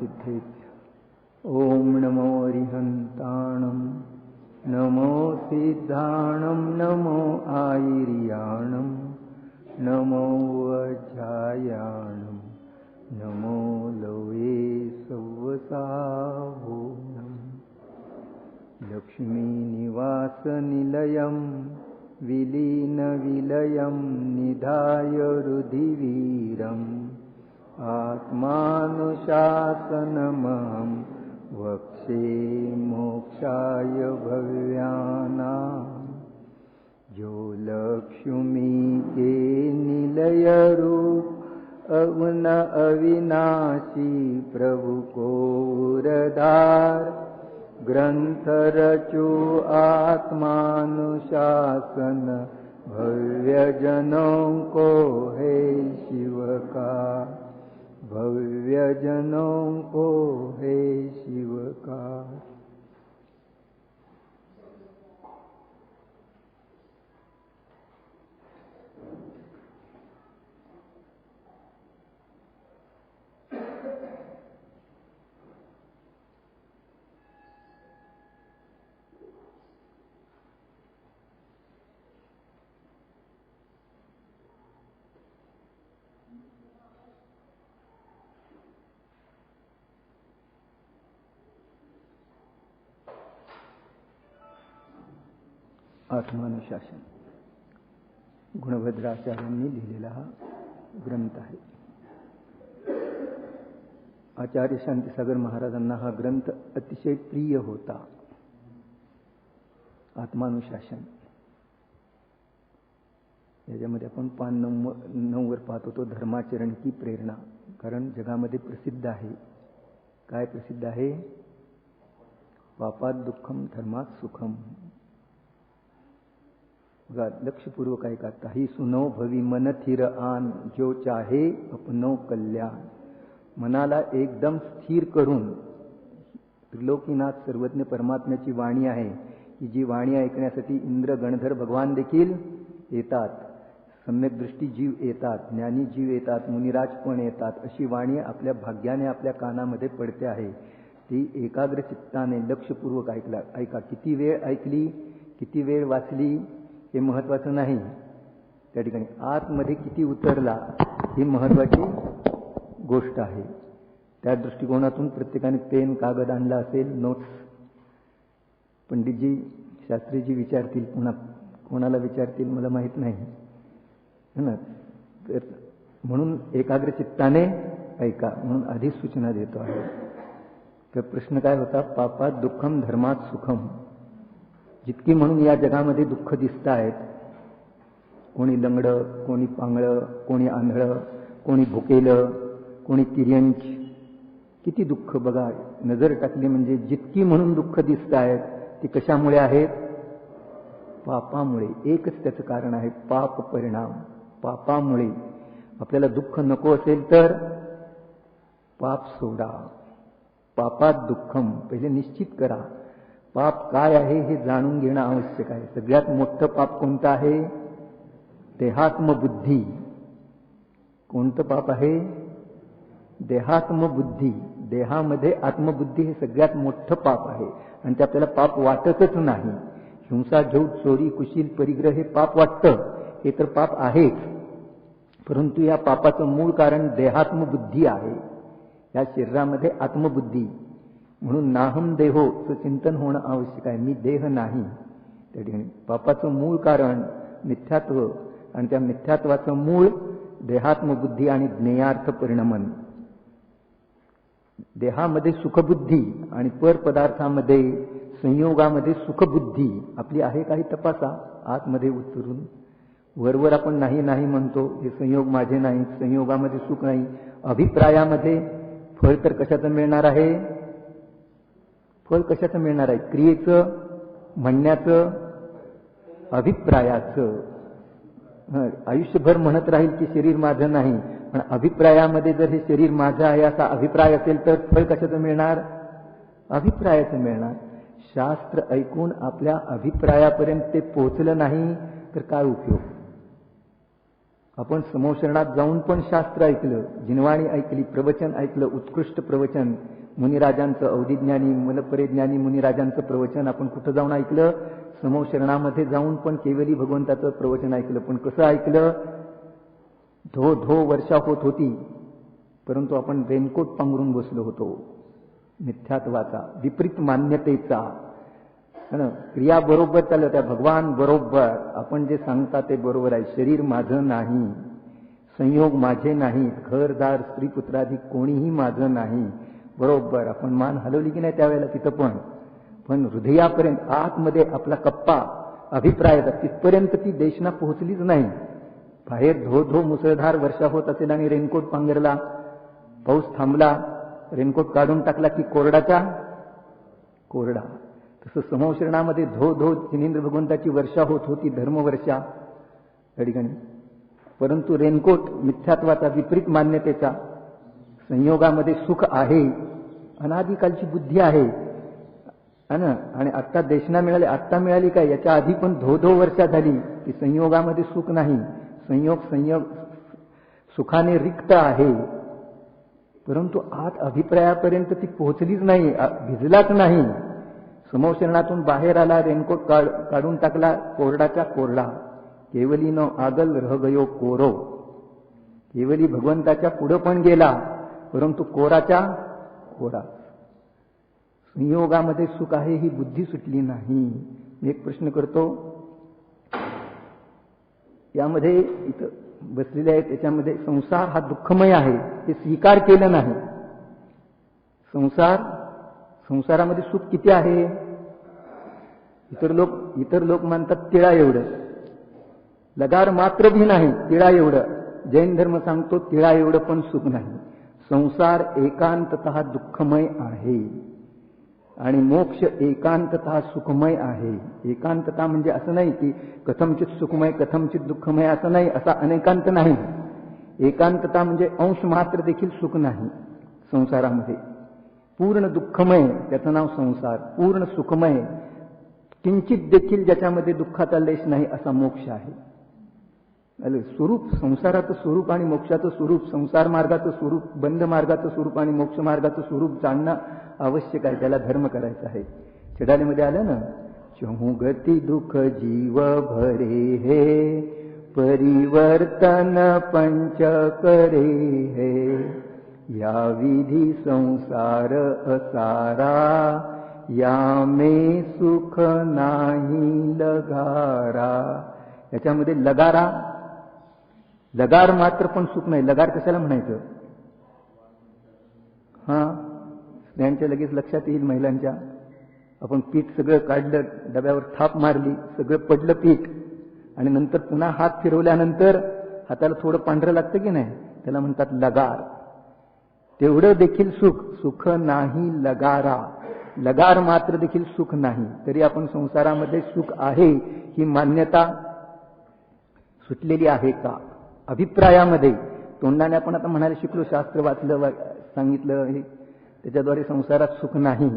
सिद्धेभ्यः। ओम नमो अरिहन्ताणं नमो सिद्धाणं नमो आयिर्याणं नमो वज्रायाणं नमो लवे सव्वसावोनं। लक्ष्मीनिवासनिलयं विलीनविलयं निधाय रुधिवीरम् आत्मानुशासनमहं वक्षे मोक्षाय भव्यानां। जो लक्ष्मी के निलयरूप अवन अविनाशी प्रभु को उरधार ग्रंथ रचो आत्मानुशासन भव्य जनों को है शिव का, भव्य जनों को है शिव का। आत्मानुशासन गुणभद्राचार्यांनी लिहिलेला हा ग्रंथ आहे। आचार्य शांतीसागर महाराजांना हा ग्रंथ अतिशय प्रिय होता। आत्मानुशासन याच्यामध्ये आपण पान 9 वर पाहतो तो धर्माचरण की प्रेरणा। कारण जगामध्ये प्रसिद्ध आहे, काय प्रसिद्ध आहे? पापात दुःखम धर्मात सुखम। लक्ष्यपूर्वक ऐका। ताही सुनो भवी मन थिर आन, जो चाहे अपनो कल्याण। मनाला एकदम स्थिर करून, त्रिलोकीनाथ सर्वज्ञ परमात्म्याची वाणी आहे की जी वाणी ऐकण्यासाठी इंद्र गणधर भगवान देखील येतात, सम्यक दृष्टी जीव येतात, ज्ञानी जीव येतात, मुनिराज पण येतात। अशी वाणी आपल्या भाग्याने आपल्या कानामध्ये पडते आहे। ती एकाग्र चित्ताने लक्ष्यपूर्वक ऐका। किती वेळ ऐकली, किती वेळ वाचली हे महत्त्वाचं नाही, त्या ठिकाणी आतमध्ये किती उतरला ही महत्त्वाची गोष्ट आहे। त्या दृष्टिकोनातून प्रत्येकाने पेन कागद आणला असेल, नोट्स। पंडितजी शास्त्रीजी विचारतील, पुन्हा कोणाला विचारतील मला माहीत नाही है ना। तर म्हणून एकाग्र चित्ताने ऐका म्हणून आधी सूचना देतो आहे। तर प्रश्न काय होता? पापात दुःखम धर्मात सुखम। जितकी म्हणून या जगामध्ये दुःख दिसत आहेत, कोणी लंगडं, कोणी पांगळं, कोणी आंधळं, कोणी भुकेलं, कोणी तिर्यंच, किती दुःख बघा। नजर टाकली म्हणजे जितकी म्हणून दुःख दिसत आहेत ती कशामुळे आहेत? पापामुळे। एकच त्याचं कारण आहे, पाप परिणाम। पापामुळे आपल्याला दुःख नको असेल तर पाप सोडा। पापात दुःखम पहिले निश्चित करा। पाप काय आहे हे जाणून घेणं आवश्यक आहे। सगळ्यात मोठं पाप कोणतं आहे? देहात्मबुद्धी। कोणतं पाप आहे? देहात्मबुद्धी। देहामध्ये आत्मबुद्धी हे सगळ्यात मोठं पाप आहे आणि ते आपल्याला पाप वाटतच नाही। हिंसा, झूट, चोरी, कुशील, परिग्रह हे पाप वाटतं, हे तर पाप आहेच, परंतु या पापाचं मूळ कारण देहात्मबुद्धी आहे। या शरीरामध्ये आत्मबुद्धी, म्हणून नाहम देहोचं चिंतन होणं आवश्यक आहे। मी देह नाही। त्या ठिकाणी पापाचं मूळ कारण मिथ्यात्व आणि त्या मिथ्यात्वाचं मूळ देहात्मबुद्धी आणि ज्ञेयार्थ परिणमन। देहामध्ये सुखबुद्धी आणि पर पदार्थामध्ये संयोगामध्ये सुखबुद्धी आपली आहे काही तपासा। आतमध्ये उतरून वरवर आपण नाही नाही म्हणतो, हे संयोग माझे नाही, संयोगामध्ये सुख नाही। अभिप्रायामध्ये फळ तर कशाचं मिळणार आहे? फळ कशाचं मिळणार आहे? क्रियेचं, म्हणण्याचं, अभिप्रायाचं। आयुष्यभर म्हणत राहील की शरीर माझं नाही, पण अभिप्रायामध्ये जर हे शरीर माझं आहे असा अभिप्राय असेल तर फळ कशाचं मिळणार? अभिप्रायाचं मिळणार। शास्त्र ऐकून आपल्या अभिप्रायापर्यंत ते पोहोचलं नाही तर काय उपयोग? आपण समोशरणात जाऊन पण शास्त्र ऐकलं, जिनवाणी ऐकली, प्रवचन ऐकलं, उत्कृष्ट प्रवचन मुनिराजांचं, अवधिज्ञानी मनपरेज्ञानी मुनिराजांचं प्रवचन आपण कुठं जाऊन ऐकलं? समोशरणामध्ये जाऊन पण केवली भगवंताचं प्रवचन ऐकलं. पण कसं ऐकलं? धो धो वर्षा होत होती, परंतु आपण रेनकोट पांघरून बसलो होतो. मिथ्यात्वाचा, विपरीत मान्यतेचा, क्रिया बरोबर चालल्या त्या, भगवान बरोबर, आपण जे सांगता ते बरोबर आहे, शरीर माझं नाही, संयोग माझे नाहीत, घरदार स्त्री पुत्राधिक कोणीही माझं नाही, बरोबर. आपण मान हलवली की नाही त्यावेळेला तिथं पण हृदयापर्यंत आतमध्ये आपला कप्पा अभिप्रायाचा तिथपर्यंत ती देशना पोहोचलीच नाही. बाहेर धो धो मुसळधार वर्षा होत असेल आणि रेनकोट पांघरला, पाऊस थांबला, रेनकोट काढून टाकला की कोरडाचा कोरडा. तसं समोशरणामध्ये धो धो जिनेंद्र भगवंताची वर्षा होत होती, धर्मवर्षा या ठिकाणी. परंतु रेनकोट मिथ्यात्वाचा, विपरीत मान्यतेचा, संयोगामध्ये सुख आहे, अनादिकालची बुद्धी आहे आणि आत्ता देशना मिळाली, आत्ता मिळाली काय? याच्या आधी पण धो धो वर्षा झाली की संयोगामध्ये सुख नाही, संयोग सुखाने रिक्त आहे, परंतु आत अभिप्रायापर्यंत ती पोहोचलीच नाही, भिजलाच नाही. समोशरणातून बाहेर आला, रेनकोट काढून टाकला, कोरडाचा कोरडा. केवली नो आगल रह गयो कोरो. केवली भगवंताच्या पुढं पण गेला, परंतु कोराचा कोरा. संयोगामध्ये सुख आहे ही बुद्धी सुटली नाही. मी एक प्रश्न करतो, यामध्ये इथं बसलेले आहेत त्याच्यामध्ये संसार हा दुःखमय आहे ते स्वीकार केलं नाही. संसारामध्ये सुख किती आहे? इतर लोक म्हणतात तिळा एवढं, लगार मात्र भी नाही, तिळा एवढं. जैन धर्म सांगतो तिळा एवढं पण सुख नाही. संसार एकांततः दुःखमय आहे आणि मोक्ष एकांततः सुखमय आहे. एकांतता म्हणजे असं नाही की कथमचित सुखमय कथमचित दुःखमय असं नाही, असा अनेकांत नाही. एकांतता म्हणजे अंश मात्र देखील सुख नाही संसारामध्ये. पूर्ण दुःखमय त्याचं नाव संसार, पूर्ण सुखमय, किंचित देखील ज्याच्यामध्ये दुःखाचा लेश नाही असा मोक्ष आहे. स्वरूप, संसाराचं स्वरूप आणि मोक्षाचं स्वरूप, संसार मार्गाचं स्वरूप, बंध मार्गाचं स्वरूप आणि मोक्ष मार्गाचं स्वरूप जाणणं आवश्यक आहे. त्याला धर्म करायचा आहे. छेडालेमध्ये आलं ना, चहु गती दुःख जीव भरे हे, परिवर्तन पंच करे हे, या विधी संसार असारा, या मे सुख नाही लगारा. याच्यामध्ये लगार मात्र पण सुख नाही. लगार कशाला म्हणायचं? स्त्रियांच्या लगेच लक्षात येईल, महिलांच्या. आपण पीठ सगळं काढलं, डब्यावर थाप मारली, सगळं पडलं पीठ, आणि नंतर पुन्हा हात फिरवल्यानंतर हाताला थोडं पांढरं लागतं की नाही, त्याला म्हणतात लगार. तेवढं देखील सुख नाही लगारा. लगार मात्र देखील सुख नाही. तरी आपण संसारामध्ये सुख आहे ही मान्यता सुटलेली आहे का? अभिप्रायामध्ये, तोंडाने आपण आता म्हणायला शिकलो, शास्त्र वाचलं, सांगितलं, हे त्याच्याद्वारे संसारात सुख नाही.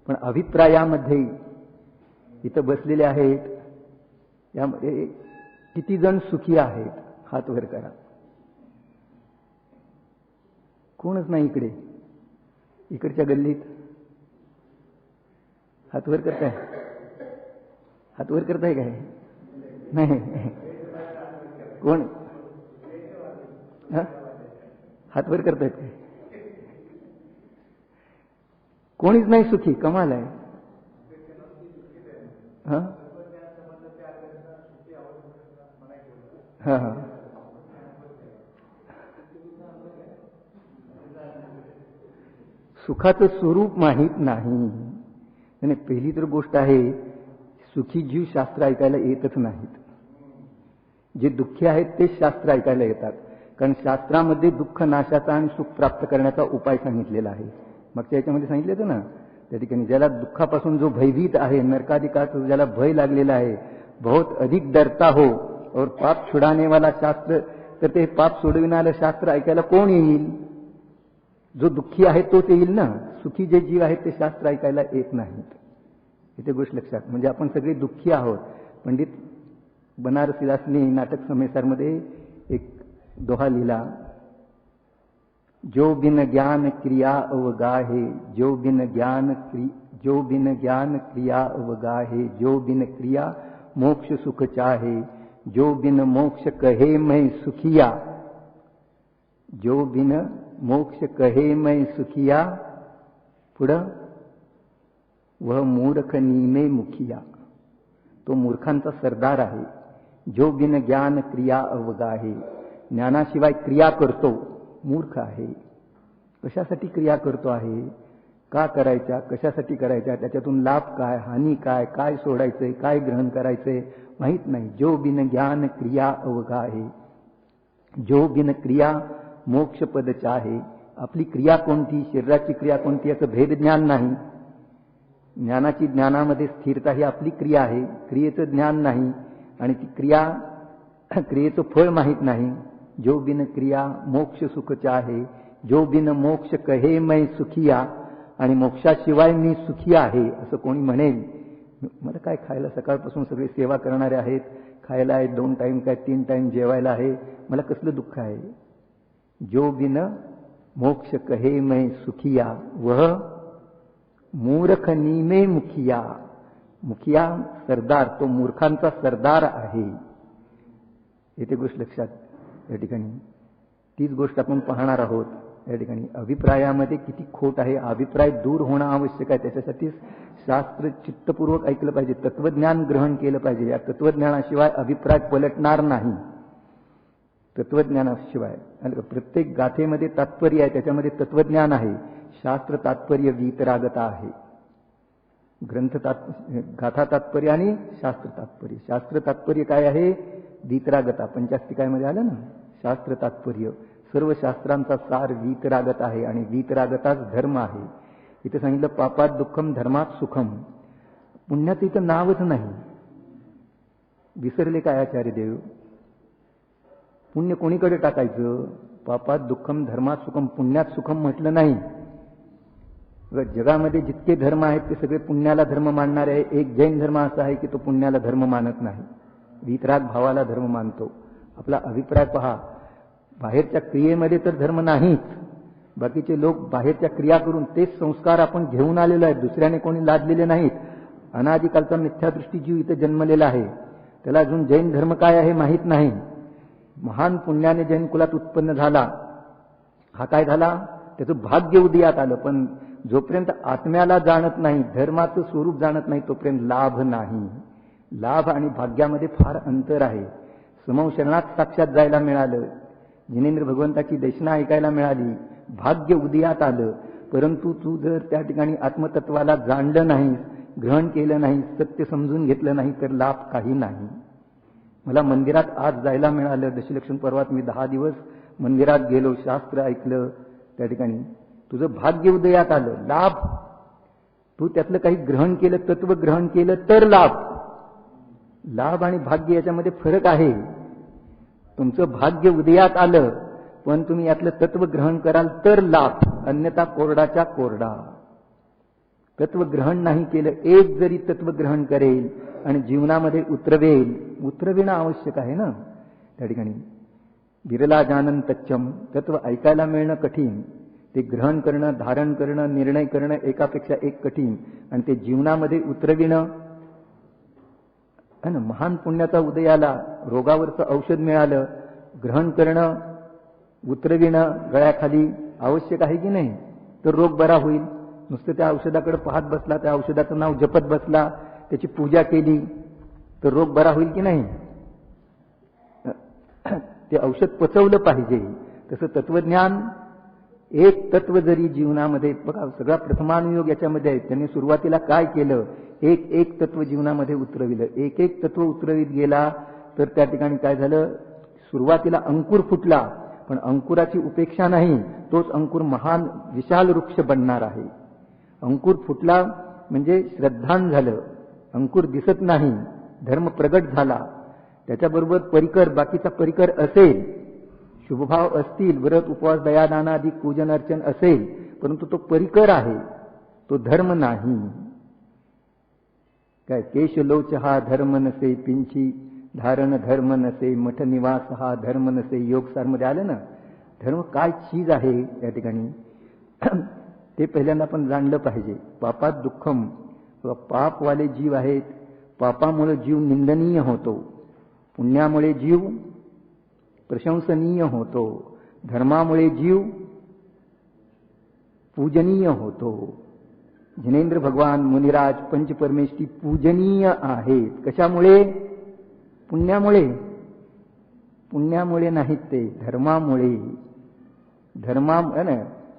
पण अभिप्रायामध्ये इथं बसलेले आहेत, यामध्ये किती जण सुखी आहेत? हात वर करा. कोणच नाही इकडे, इकडच्या गल्लीत. हात वर करताय? हात वर करताय काय? नाही. कोण हात वर करतायत काय? कोणीच नाही सुखी. कमाल आहे. सुखाचं स्वरूप माहीत नाही. आणि पहिली तर गोष्ट आहे, सुखी जीव शास्त्र ऐकायला येतच नाहीत. जे दुःखी आहेत तेच शास्त्र ऐकायला येतात. कारण शास्त्रामध्ये दुःख नाशाचा आणि सुख प्राप्त करण्याचा उपाय सांगितलेला आहे. मागच्या याच्यामध्ये सांगितलं होतं ना, त्या ठिकाणी ज्याला दुःखापासून जो भयभीत आहे, नरकाधिकाचा ज्याला भय लागलेला आहे, बहुत अधिक डरता हो और पाप छुड़ाने वाला शास्त्र, तर ते पाप सोडविणारं शास्त्र ऐकायला कोण येईल? जो दुःखी आहे तोच येईल ना. सुखी जे जीव आहेत ते शास्त्र ऐकायला येत नाहीत. इथे गोष्ट लक्षात. म्हणजे आपण सगळे दुःखी आहोत. पंडित बनारसीदासनी नाटक समेसारमध्ये एक दोहा लिहिला, जो बिन ज्ञान क्रिया अवगाहे, जो बिन ज्ञान क्रिया अवगाहे, जो बिन क्रिया मोक्ष सुख चाहे, जो बिन मोक्ष कहे मैं सुखिया, जो बिन मोक्ष कहे मैं सुखिया, पुढं वह मूर्ख नीमे मुखिया. तो मूर्खांचा सरदार आहे. जो बिन ज्ञान क्रिया अवगाहे, ज्ञानाशिवाय क्रिया करतो मूर्ख आहे. कशासाठी क्रिया करतो आहे, का करायच्या, कशासाठी करायच्या, त्याच्यातून लाभ काय, हानी काय, काय सोडायचंय, काय ग्रहण करायचंय माहित नाही. जो बिन ज्ञान क्रिया अवगाहे, जो बिन क्रिया मोक्ष पद चाहे. आपली क्रिया कोणती, शरीराची क्रिया कोणती याचं भेद ज्ञान नाही. ज्ञानाची ज्ञानामध्ये स्थिरता ही आपली क्रिया आहे. क्रियेचं ज्ञान नाही आणि ती क्रियेचं फळ माहित नाही. जो बिन क्रिया मोक्ष सुख चाहे, जो बिन मोक्ष कहे मैं सुखिया. आणि मोक्षाशिवाय मी सुखी आहे असं कोणी म्हणेल, मला काय खायला, सकाळपासून सगळे सेवा करणारे आहेत, खायला आहे, 2 टाइम काय 3 टाइम जेवायला आहे, मला कसलं दुःख आहे. जो बिन मोक्ष कहे मैं सुखिया, वह मूर्ख नीमे मुखिया. मुखिया सरदार, तो मूर्खांचा सरदार आहे. येथे गोष्ट लक्षात या ठिकाणी तीच गोष्ट आपण पाहणार आहोत. या ठिकाणी अभिप्रायामध्ये किती खोट आहे, अभिप्राय दूर होणं आवश्यक आहे. त्याच्यासाठी शास्त्र चित्तपूर्वक ऐकलं पाहिजे, तत्वज्ञान ग्रहण केलं पाहिजे. या तत्वज्ञानाशिवाय अभिप्राय पलटणार नाही. तत्वज्ञानाशिवाय प्रत्येक गाथेमध्ये तात्पर्य आहे, त्याच्यामध्ये तत्वज्ञान आहे. शास्त्र तात्पर्य वीतरागता आहे. गाथा तात्पर्य आणि शास्त्र तात्पर्य. शास्त्र तात्पर्य काय आहे, वीतरागता. पंचास्तिकामध्ये आलं ना, शास्त्र तात्पर्य. सर्व शास्त्रांचा सार वीतरागत आहे आणि वीतरागताच धर्म आहे. इथे सांगितलं पापात दुःखम धर्मात सुखम. पुण्याचं इथं नावच नाही. विसरले काय आचार्य देव, पुण्य कोणीकडे टाकायचं. पापात दुःखम धर्मात सुखम, पुण्यात सुखम म्हटलं नाही. जगामध्ये जितके धर्म आहेत ते सगळे पुण्याला धर्म मानणारे आहे. एक जैन धर्म असा आहे की तो पुण्याला धर्म मानत नाही, वीतराग भावाला धर्म मानतो. आपला अभिप्राय पहा. बाहेरच्या क्रियेमध्ये तर धर्म नाहीच. बाकीचे लोक बाहेरच्या क्रिया करून तेच संस्कार आपण घेऊन आलेलो आहे, दुसऱ्याने कोणी लादलेले नाहीत. अनादिकालचा मिथ्यादृष्टी जीव इथे जन्मलेला आहे. त्याला अजून जैन धर्म काय आहे माहीत नाही. महान पुण्याने जैन कुलात उत्पन्न झाला. हा काय झाला, त्याचं भाग्य उदयात आलं. पण जोपर्यंत आत्म्याला जाणत नाही, धर्माचं स्वरूप जाणत नाही, तोपर्यंत लाभ नाही. लाभ आणि भाग्यामध्ये फार अंतर आहे. समवशरणात साक्षात जायला मिळालं, जिनेंद्र भगवंताची देशना ऐकायला मिळाली, भाग्य उदयात आलं. परंतु तू जर त्या ठिकाणी आत्मतत्वाला जाणलं नाही, ग्रहण केलं नाही, सत्य समजून घेतलं नाही, तर लाभ काही नाही. मला मंदिरात आज जायला मिळालं. दशलक्षण पर्वात मी 10 दिवस मंदिरात गेलो, शास्त्र ऐकलं. त्या ठिकाणी तुझं भाग्य उदयात आलं. लाभ, तू त्यातलं काही ग्रहण केलं, तत्व ग्रहण केलं तर लाभ. लाभ आणि भाग्य याच्यामध्ये फरक आहे. तुमचं भाग्य उदयात आलं, पण तुम्ही यातलं तत्व ग्रहण कराल तर लाभ, अन्यथा कोरडाच्या कोरडा. तत्व ग्रहण नाही केलं, एक जरी तत्व ग्रहण करेल आणि जीवनामध्ये उतरविणं आवश्यक आहे ना. त्या ठिकाणी बिरला जानन तच्चम, तत्व ऐकायला मिळणं कठीण, ते ग्रहण करणं, धारण करणं, निर्णय करणं एकापेक्षा एक कठीण, आणि ते जीवनामध्ये उतरविणं. महान पुण्याचा उदयाला, रोगावरचं औषध मिळालं, ग्रहण करणं, उतरविणं गळ्याखाली आवश्यक आहे की नाही, तर रोग बरा होईल. नुसतं त्या औषधाकडे पाहत बसला, त्या औषधाचं नाव जपत बसला, त्याची पूजा केली, तर रोग बरा होईल की नाही. ते औषध पचवलं पाहिजे. तसं तत्वज्ञान, एक तत्व जरी जीवनामध्ये, बघा सगळा प्रथमानुयोग याच्यामध्ये आहे. त्यांनी सुरुवातीला काय केलं, एक तत्व जीवनामध्ये उतरविलं. एक तत्व उतरवित गेला तर त्या ठिकाणी काय झालं, सुरुवातीला अंकुर फुटला, पण अंकुराची उपेक्षा नाही, तोच अंकुर महान विशाल वृक्ष बनणार आहे. अंकुर फुटला म्हणजे श्रद्धान झालं, अंकुर दिसत नाही, धर्म प्रगट झाला. त्याच्याबरोबर परिकर, बाकीचा परिकर असेल, शुभभाव असतील, व्रत उपवास दयादान आदी पूजन अर्चन असेल, परंतु तो परिकर आहे, तो धर्म नाही. काय केश लोच हा धर्म नसे पिंची, धारण धर्म नसे, मठ निवास हा धर्म नसे. योगसारमध्ये आलं ना, धर्म काय चीज आहे या ठिकाणी ते पहिल्यांदा आपण जाणलं पाहिजे. पापात दुःखम, पापवाले जीव आहेत, पापामुळे जीव निंदनीय होतो, पुण्यामुळे जीव प्रशंसनीय होतो, धर्मामुळे जीव पूजनीय होतो. जिनेंद्र भगवान मुनिराज पंचपरमेष्ठी पूजनीय आहेत. कशामुळे? पुण्यामुळे. पुण्यामुळे नाहीत ते, धर्मामुळे.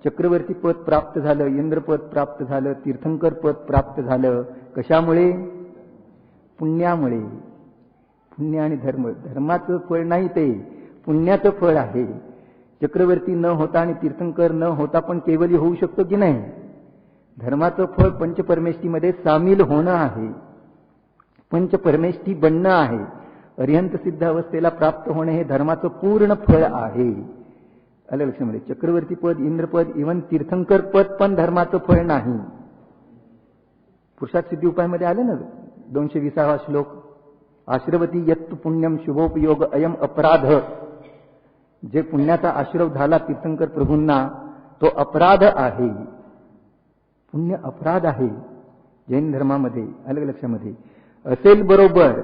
चक्रवर्ती पद प्राप्त झालं, इंद्रपद प्राप्त झालं, तीर्थंकर पद प्राप्त झालं. कशामुळे? पुण्यामुळे. पुण्य आणि धर्म, धर्माचं फळ नाही ते, पुण्याचं फळ आहे. चक्रवर्ती न होता आणि तीर्थंकर न होता पण केवली होऊ शकतो की नाही? धर्माचं फळ पंचपरमेष्ठीमध्ये सामील होणं आहे, पंचपरमेष्ठी बनणं आहे. अरिहंत सिद्ध अवस्थेला प्राप्त होणे हे धर्माचं पूर्ण फळ आहे. आलं लक्षामध्ये? चक्रवर्ती पद, इंद्रपद, इव्हन तीर्थंकर पद पण धर्माचं फळ नाही. पुरुषार्थ सिद्धी उपायमध्ये आले ना 220वा श्लोक, आश्रवती यत्तु पुण्यम शुभोपयोग अयम अपराध. जे पुण्याचा आश्रव झाला तीर्थंकर प्रभूंना तो अपराध आहे. पुण्य अपराध आहे जैन धर्मामध्ये. अलग लक्षामध्ये असेल बरोबर.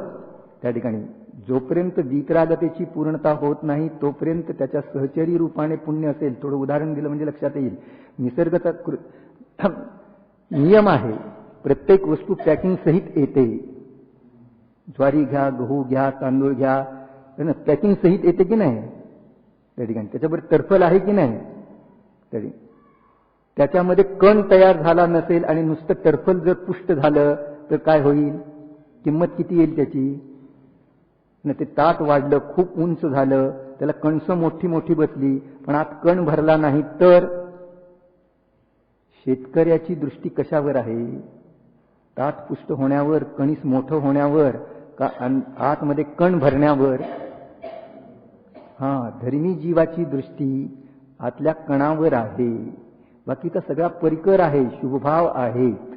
त्या ठिकाणी जोपर्यंत वीतरागतेची पूर्णता होत नाही तोपर्यंत त्याच्या सहचरी रूपाने पुण्य असेल. थोडं उदाहरण दिलं म्हणजे लक्षात येईल. निसर्गाचा नियम आहे, प्रत्येक वस्तू पॅकिंग सहित येते. ज्वारी घ्या, गहू घ्या, तांदूळ घ्या, पॅकिंग सहित येते की नाही? त्या ठिकाणी त्याच्याबरोबर टर्फल आहे की नाही? त्याच्यामध्ये कण तयार झाला नसेल आणि नुसतं टर्फल जर पुष्ट झालं तर काय होईल? किंमत किती येईल त्याची? ते ताट वाढलं, खूप उंच झालं, त्याला कणसं मोठी मोठी बसली, पण आत कण भरला नाही तर शेतकऱ्याची दृष्टी कशावर आहे? ताट पुष्ट होण्यावर, कणीस मोठं होण्यावर का आतमध्ये कण भरण्यावर? धर्मी जीवाची दृष्टी आतल्या कणावर आहे. बाकीचा सगळा परिकर आहे, शुभभाव आहेत,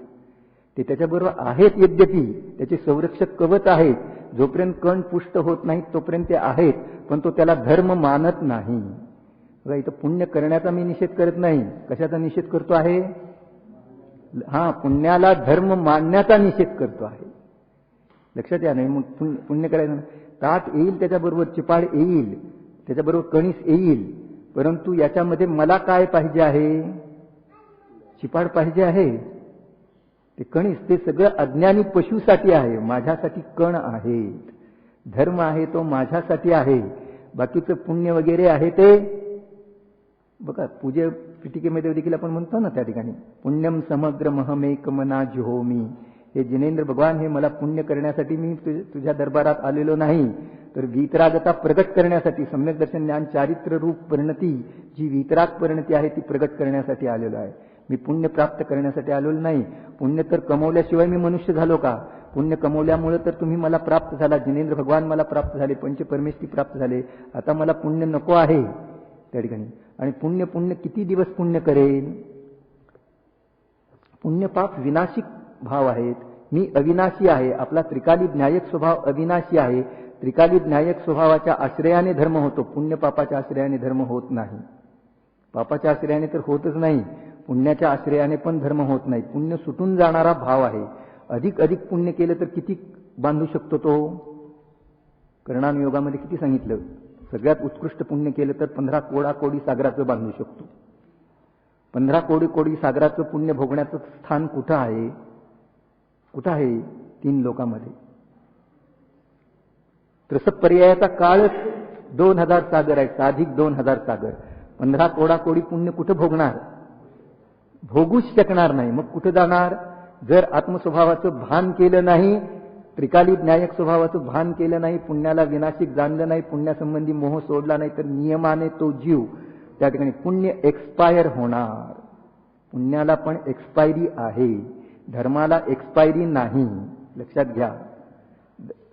ते त्याच्याबरोबर आहेत. यद्यपि त्याचे संरक्षक कवच आहेत. जोपर्यंत कण पुष्ट होत नाही तोपर्यंत ते आहेत, पण तो त्याला धर्म मानत नाही. बघा, इथं पुण्य करण्याचा मी निषेध करत नाही. कशाचा निषेध करतो आहे? पुण्याला धर्म मानण्याचा निषेध करतो आहे. लक्षात या नाही. मग पुण्य करायचं, ताट येईल, त्याच्याबरोबर चिपाड येईल, त्याच्याबरोबर कणीस येईल, परंतु याच्यामध्ये मला काय पाहिजे आहे? चिपाड पाहिजे आहे. ते कणीस ते सगळं अज्ञानी पशुसाठी आहे, माझ्यासाठी कण आहे. धर्म आहे तो माझ्यासाठी आहे. बाकीचं पुण्य वगैरे आहे ते बघा, पूजे पिटिकेमध्ये देखील आपण म्हणतो ना त्या ठिकाणी, पुण्यम समग्र महमेकमना जुहोमी. हे जिनेंद्र भगवान, हे मला पुण्य करण्यासाठी मी तुझ्या दरबारात आलेलो नाही, तर वीतरागता प्रगट करण्यासाठी, सम्यक दर्शन ज्ञान चारित्र रूप परिणती, जी वीतराग परिणती आहे ती प्रगट करण्यासाठी आलेलो आहे. मी पुण्य प्राप्त करण्यासाठी आलेलो नाही. पुण्य तर कमवल्याशिवाय मी मनुष्य झालो का? पुण्य कमवल्यामुळे तर तुम्ही मला प्राप्त झाला, जिनेंद्र भगवान मला प्राप्त झाले, पंचपरमेष्ठी प्राप्त झाले. आता मला पुण्य नको आहे त्या ठिकाणी. आणि पुण्य पुण्य किती दिवस पुण्य करेल? पुण्य पाप विनाशिक भाव आहेत. मी अविनाशी आहे. आपला त्रिकाली न्यायक स्वभाव अविनाशी आहे. त्रिकाली न्यायक स्वभावाच्या आश्रयाने धर्म होतो, पुण्य पापाच्या आश्रयाने धर्म होत नाही. पापाच्या आश्रयाने तर होतच नाही, पुण्याच्या आश्रयाने पण धर्म होत नाही. पुण्य सुटून जाणारा भाव आहे. अधिक अधिक पुण्य केलं तर किती बांधू शकतो तो? कर्णानुयोगामध्ये किती सांगितलं? सगळ्यात उत्कृष्ट पुण्य केलं तर 15 कोडी सागराचं बांधू शकतो. 15 कोडी सागराचं पुण्य भोगण्याचं स्थान कुठं आहे? कुठं आहे? 3 लोकांमध्ये. तसं पर्यायाचा काळच 2000 सागर आहे, साधिक 2000 सागर. 15 कोडी पुण्य कुठं भोगणार? भोगूच शकणार नाही. मग कुठं जाणार? जर आत्मस्वभावाचं भान केलं नाही, त्रिकाली न्यायक स्वभावाचं भान केलं नाही, पुण्याला विनाशिक जाणलं नाही, पुण्यासंबंधी मोह सोडला नाही, तर नियमाने तो जीव त्या ठिकाणी पुण्य एक्सपायर होणार. पुण्याला पण एक्सपायरी आहे, धर्माला एक्सपायरी नाही. लक्षात घ्या.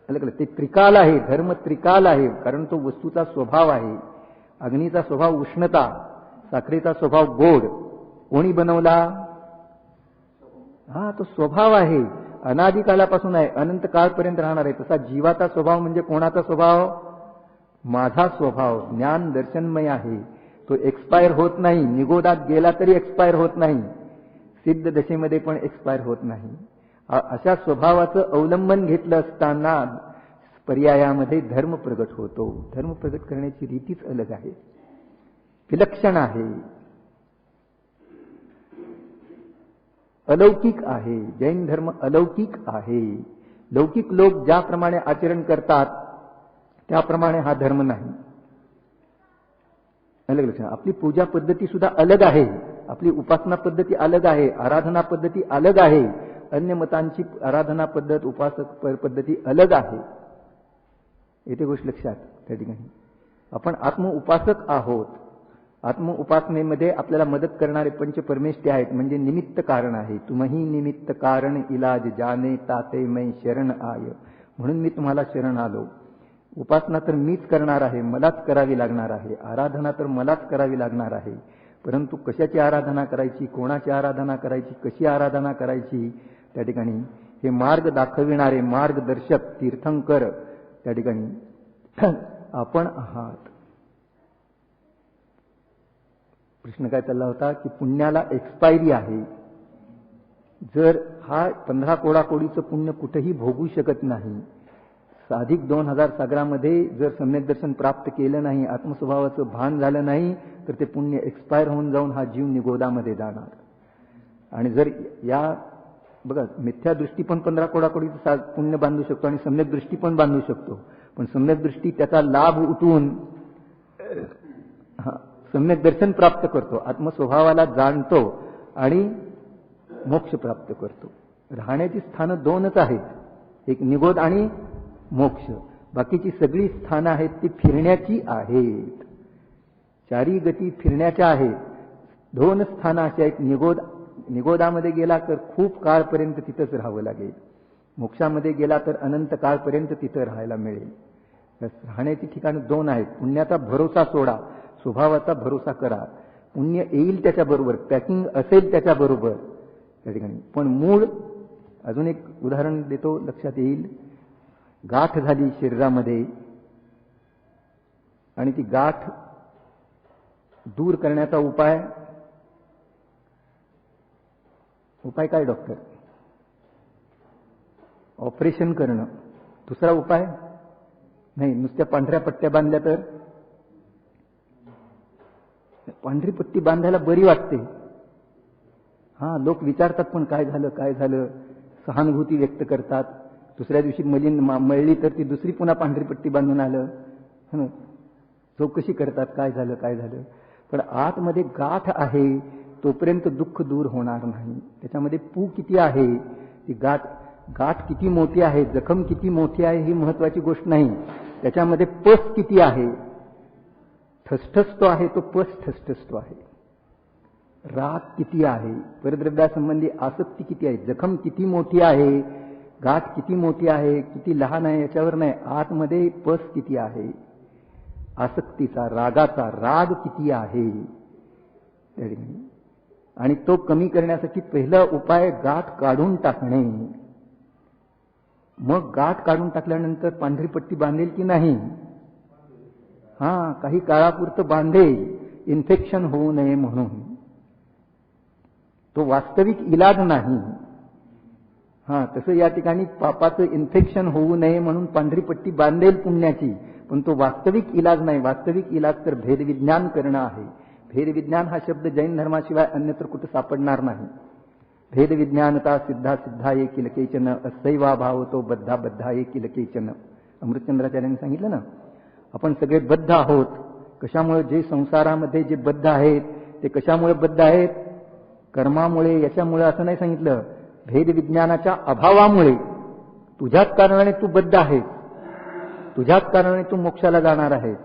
ते त्रिकाल आहे, धर्म त्रिकाल आहे, कारण तो वस्तूचा स्वभाव आहे. अग्नीचा स्वभाव उष्णता, साखरेचा स्वभाव गोड. कोणी बनवला? तो स्वभाव आहे. अनादिकालापासून आहे, अनंत काळपर्यंत राहणार आहे. तसा जीवाचा स्वभाव म्हणजे कोणाचा स्वभाव? माझा स्वभाव ज्ञान दर्शनमय आहे. तो एक्सपायर होत नाही. निगोदात गेला तरी एक्सपायर होत नाही, सिद्ध दशेमध्ये पण एक्सपायर होत नाही. अशा स्वभावाचं अवलंबन घेतलं असताना पर्यायामध्ये धर्म प्रगट होतो. धर्म प्रगट करण्याची रीतीच अलग आहे, विलक्षण आहे, अलौकिक आहे. जैन धर्म अलौकिक आहे. लौकिक लोक ज्याप्रमाणे आचरण करतात त्याप्रमाणे हा धर्म नाही. अलग लक्षण. आपली पूजा पद्धती सुद्धा अलग आहे, आपली उपासना पद्धती अलग आहे, आराधना पद्धती अलग आहे. अन्य मतांची आराधना पद्धत, उपासक पद्धती अलग आहे. येथे गोष्ट लक्षात त्या ठिकाणी आपण आत्म उपासक आहोत. आत्म उपासनेमध्ये आपल्याला मदत करणारे पंचपरमेश ते आहेत, म्हणजे निमित्त कारण आहे. तुम्ही निमित्त कारण इलाज जाने ताते मै शरण आय. म्हणून मी तुम्हाला शरण आलो. उपासना तर मीच करणार आहे, मलाच करावी लागणार आहे. आराधना तर मलाच करावी लागणार आहे. परंतु कशाची आराधना करायची, कोणाची आराधना करायची, कशी आराधना करायची, त्या ठिकाणी हे मार्ग दाखविणारे मार्गदर्शक तीर्थंकर त्या ठिकाणी आपण आहात. प्रश्न काय चालला होता की पुण्याला एक्सपायरी आहे. जर हा 15 कोडाकोडीचं पुण्य कुठेही भोगू शकत नाही, साधिक 2000 सागरामध्ये जर सम्यक दर्शन प्राप्त केलं नाही, आत्मस्वभावाचं भान झालं नाही, तर ते पुण्य एक्सपायर होऊन जाऊन हा जीव निगोदामध्ये जाणार. आणि जर या बघा मिथ्या दृष्टी पण 15 कोडाकोडीचं पुण्य बांधू शकतो आणि सम्यक दृष्टी पण बांधू शकतो. पण सम्यक दृष्टी त्याचा लाभ उठवून सम्यक दर्शन प्राप्त करतो, आत्मस्वभावाला जाणतो आणि मोक्ष प्राप्त करतो. राहण्याची स्थानं दोनच आहेत, एक निगोद आणि मोक्ष. बाकीची सगळी स्थानं आहेत ती फिरण्याची आहेत. चारी गती फिरण्याच्या आहेत. 2 स्थानं अशी आहेत. निगोदामध्ये गेला तर खूप काळपर्यंत तिथंच राहावं लागेल, मोक्षामध्ये गेला तर अनंत काळपर्यंत तिथं राहायला मिळेल. राहण्याची ठिकाणं 2 आहेत. पुण्याचा भरोसा सोडा, स्वभावाचा भरोसा करा. पुण्य येईल त्याच्याबरोबर, पॅकिंग असेल त्याच्याबरोबर त्या ठिकाणी. पण मूळ अजून एक उदाहरण देतो, लक्षात येईल. गाठ झाली शरीरामध्ये आणि ती गाठ दूर करण्याचा उपाय काय डॉक्टर? ऑपरेशन करणं. दुसरा उपाय नाही. नुसत्या पांढऱ्या पट्ट्या बांधल्या तर? पांढरी पट्टी बांधायला बरी वाटते. लोक विचारतात पण काय झालं, सहानुभूती व्यक्त करतात. दुसऱ्या दिवशी मळली तर ती दुसरी पुन्हा पांढरी पट्टी बांधून आलं, चौकशी करतात काय झालं. पण आतमध्ये गाठ आहे तोपर्यंत दुःख दूर होणार नाही. त्याच्यामध्ये पू किती आहे, ती गाठ किती मोठी आहे, जखम किती मोठी आहे ही महत्वाची गोष्ट नाही. त्याच्यामध्ये पस किती आहे, ठसठसतो आहे तो पस ठसठसतो आहे. राग किती आहे, परद्रव्यासंबंधी आसक्ती किती आहे, जखम किती मोठी आहे, गाठ किती मोठी आहे, किती लहान आहे याच्यावर नाही. आतमध्ये पस किती आहे, आसक्तीचा, रागाचा राग किती आहे. आणि तो कमी करण्यासाठी पहिला उपाय गाठ काढून टाकणे. मग गाठ काढून टाकल्यानंतर पांढरी पट्टी बांधेल की नाही? काही काळापुरतं बांधेल, इन्फेक्शन होऊ नये म्हणून. तो वास्तविक इलाज नाही. तसं या ठिकाणी पापाचं इन्फेक्शन होऊ नये म्हणून पांढरी पट्टी बांधेल पुण्याची, पण तो वास्तविक इलाज नाही. वास्तविक इलाज तर भेदविज्ञान करणं आहे. भेदविज्ञान हा शब्द जैन धर्माशिवाय अन्यत्र कुठे सापडणार नाही. भेदविज्ञानता सिद्धा सिद्धाये किल केचन, असैवा भावतो बद्धा बद्धाये किल केचन. अमृतचंद्राचार्यांनी सांगितलं ना, आपण सगळे बद्ध आहोत. कशामुळे? जे संसारामध्ये जे बद्ध आहेत ते कशामुळे बद्ध आहेत? कर्मामुळे, याच्यामुळे असं नाही सांगितलं. भेदविज्ञानाच्या अभावामुळे. तुझ्याच कारणाने तू बद्ध आहेस, तुझ्याच कारणाने तू मोक्षाला जाणार आहेस.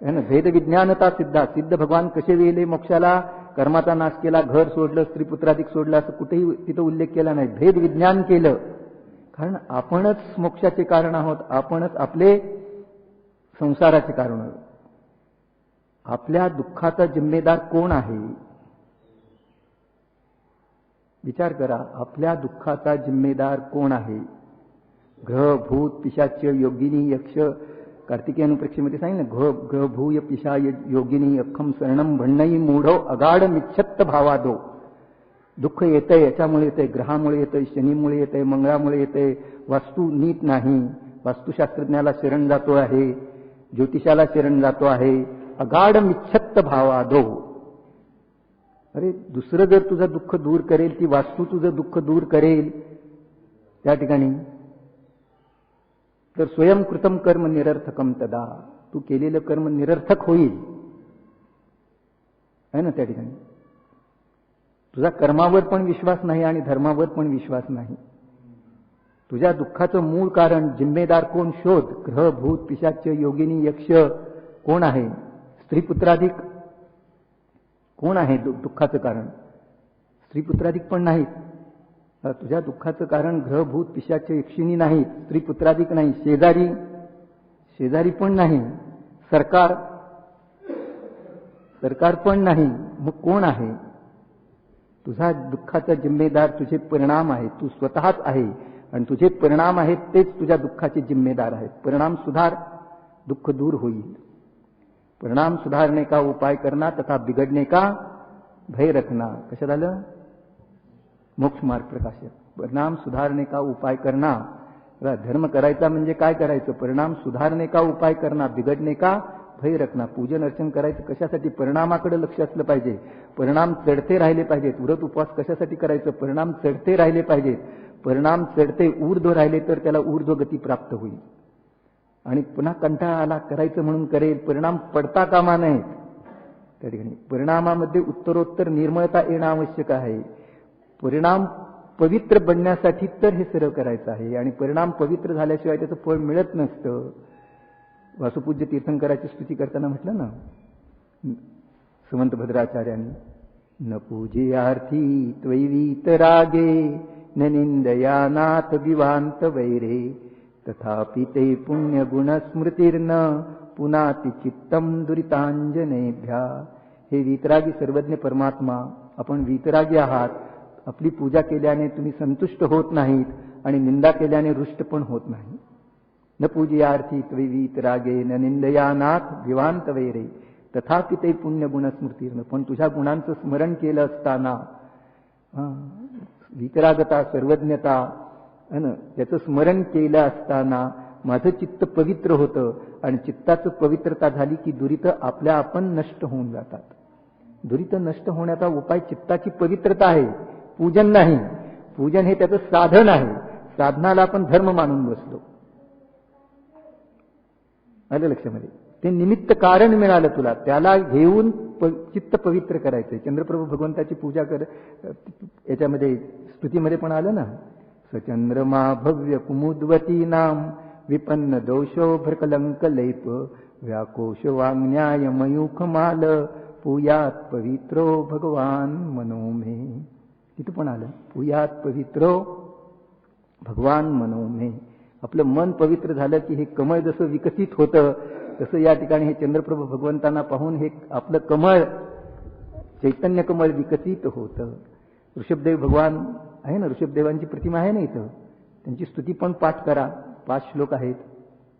भेदविज्ञानता सिद्धा. सिद्ध भगवान कसे वेले मोक्षाला? कर्माचा नाश केला, घर सोडलं, स्त्री पुत्राधिक सोडलं, असं कुठेही तिथं उल्लेख केला नाही. भेदविज्ञान केलं. कारण आपणच मोक्षाचे कारण आहोत, आपणच आपले संसाराचे कारण आहोत. आपल्या दुःखाचा जिम्मेदार कोण आहे? विचार करा, आपल्या दुःखाचा जिम्मेदार कोण आहे? ग्रह, भूत, पिशाच, योगिनी, यक्ष. कार्तिकेय अनुप्रेक्षेमध्ये सांगितलं, ग्रह, भूय, पिशा, योगिनी, अख्खम शरणम भण्णई मूढो अगाढ मिच्छत्त भावादो. दुःख येतंय, याच्यामुळे येतंय, ग्रहामुळे येतंय, शनीमुळे येतंय, मंगळामुळे येतंय, वास्तू नीट नाही, वास्तुशास्त्रज्ञाला शरण जातो आहे, ज्योतिषाला शरण जातो आहे, अगाढ मिच्छत्त भावादो. अरे दुसरं जर तुझं दुःख दूर करेल, ती वास्तू तुझं दुःख दूर करेल त्या ठिकाणी, तर स्वयंकृतम कर्म निरर्थकम तदा, तू केलेलं कर्म निरर्थक होईल, आहे ना. त्या ठिकाणी तुझा कर्मावर पण विश्वास नाही आणि धर्मावर पण विश्वास नाही. तुझ्या दुःखाचं मूळ कारण, जिम्मेदार कोण शोध. ग्रह, भूत, पिशाच, योगिनी, यक्ष कोण आहे? स्त्री पुत्राधिक कोण आहे दुःखाचं कारण? स्त्री पुत्राधिक पण नाहीत. तुझ्या दुःखाचं कारण ग्रह, भूत, पिशाच, यक्षिणी नाहीत, स्त्री पुत्राधिक नाही, शेजारी पण नाही, सरकार पण नाही. मग कोण आहे? तुझा दुःखाचा जिम्मेदार तुझे परिणाम आहे, तू स्वतःच आहे आणि तुझे परिणाम आहेत तेच तुझ्या दुःखाचे जिम्मेदार आहेत. परिणाम सुधार, दुःख दूर होईल. परिणाम सुधारने का उपाय करना तथा बिगड़ने का भय रखना. कशात आलं? मोक्ष मार्ग प्रकाशक. परिणाम सुधारने का उपाय करना. धर्म करायचा म्हणजे काय करायचं? परिणाम सुधारने का उपाय करना, बिगड़ने का भय रखना. पूजन अर्चन करायचं कशासाठी? परिणामाकडे लक्ष असलं पाहिजे. परिणाम चढते राहिले पाहिजेत. व्रत उपवास कशासाठी करायचं? परिणाम चढते राहिले पाहिजेत. परिणाम चढते ऊर्ध्व राहिले तर त्याला ऊर्ध्व गती प्राप्त होईल. आणि पुन्हा कंटाळा आला करायचं म्हणून करेल, परिणाम पडता कामा नयेत. त्या ठिकाणी परिणामामध्ये उत्तरोत्तर निर्मळता येणं आवश्यक आहे. परिणाम पवित्र बनण्यासाठी तर हे सर्व करायचं आहे आणि परिणाम पवित्र झाल्याशिवाय त्याचं फळ मिळत नसतं. वासुपूज्य तीर्थंकराची स्तुती करताना म्हटलं ना समंत भद्राचार्यांनी, न पूजयार्थी त्वयीवीतरागे न निंदयानाथ विवांत वैरे तथापि ते पुण्यगुण स्मृतिर्न पुनाति चित्तम दुरितांजनेभ्या. हे वीतरागी सर्वज्ञ परमात्मा, आपण वीतरागी आहात. आपली पूजा केल्याने तुम्ही संतुष्ट होत नाहीत आणि निंदा केल्याने रुष्ट पण होत नाही. न पूजयार्थी त्वयीवीतरागे न निंदयानाथ विवांत वैरे तथापि ते पुण्यगुण स्मृतिर्न. पण तुझ्या गुणांचं स्मरण केलं असताना, वीतरागता, सर्वज्ञता, त्याचं स्मरण केलं असताना माझं चित्त पवित्र होतं आणि चित्ताचं पवित्रता झाली की दुरितं आपल्या आपण नष्ट होऊन जातात. दुरितं नष्ट होण्याचा उपाय चित्ताची पवित्रता आहे, पूजन नाही. पूजन हे त्याचं साधन आहे. साधनाला आपण धर्म मानून बसलो. आलं लक्षामध्ये? ते निमित्त कारण मिळालं तुला, त्याला घेऊन चित्त पवित्र करायचंय. चंद्रप्रभू भगवंताची पूजा कर, याच्यामध्ये स्तुतीमध्ये पण आलं ना, सचंद्रमा भव्य कुमुद्वती नाम विपन्न दोषो भ्रकलंक लेप व्याकोश वाङ्न्याय मयूख माल पूयात पवित्रो भगवान मनोमे. तिथं पण आलं, पूयात पवित्रो भगवान मनोमे. आपलं मन पवित्र झालं की हे कमळ जसं विकसित होतं तसं या ठिकाणी हे चंद्रप्रभू भगवंतांना पाहून हे आपलं कमळ, चैतन्य कमळ विकसित होतं. ऋषभदेव भगवान आहे ना, ऋषभदेवांची प्रतिमा आहे ना इथं, त्यांची स्तुती पण पाठ करा. 5 श्लोक आहेत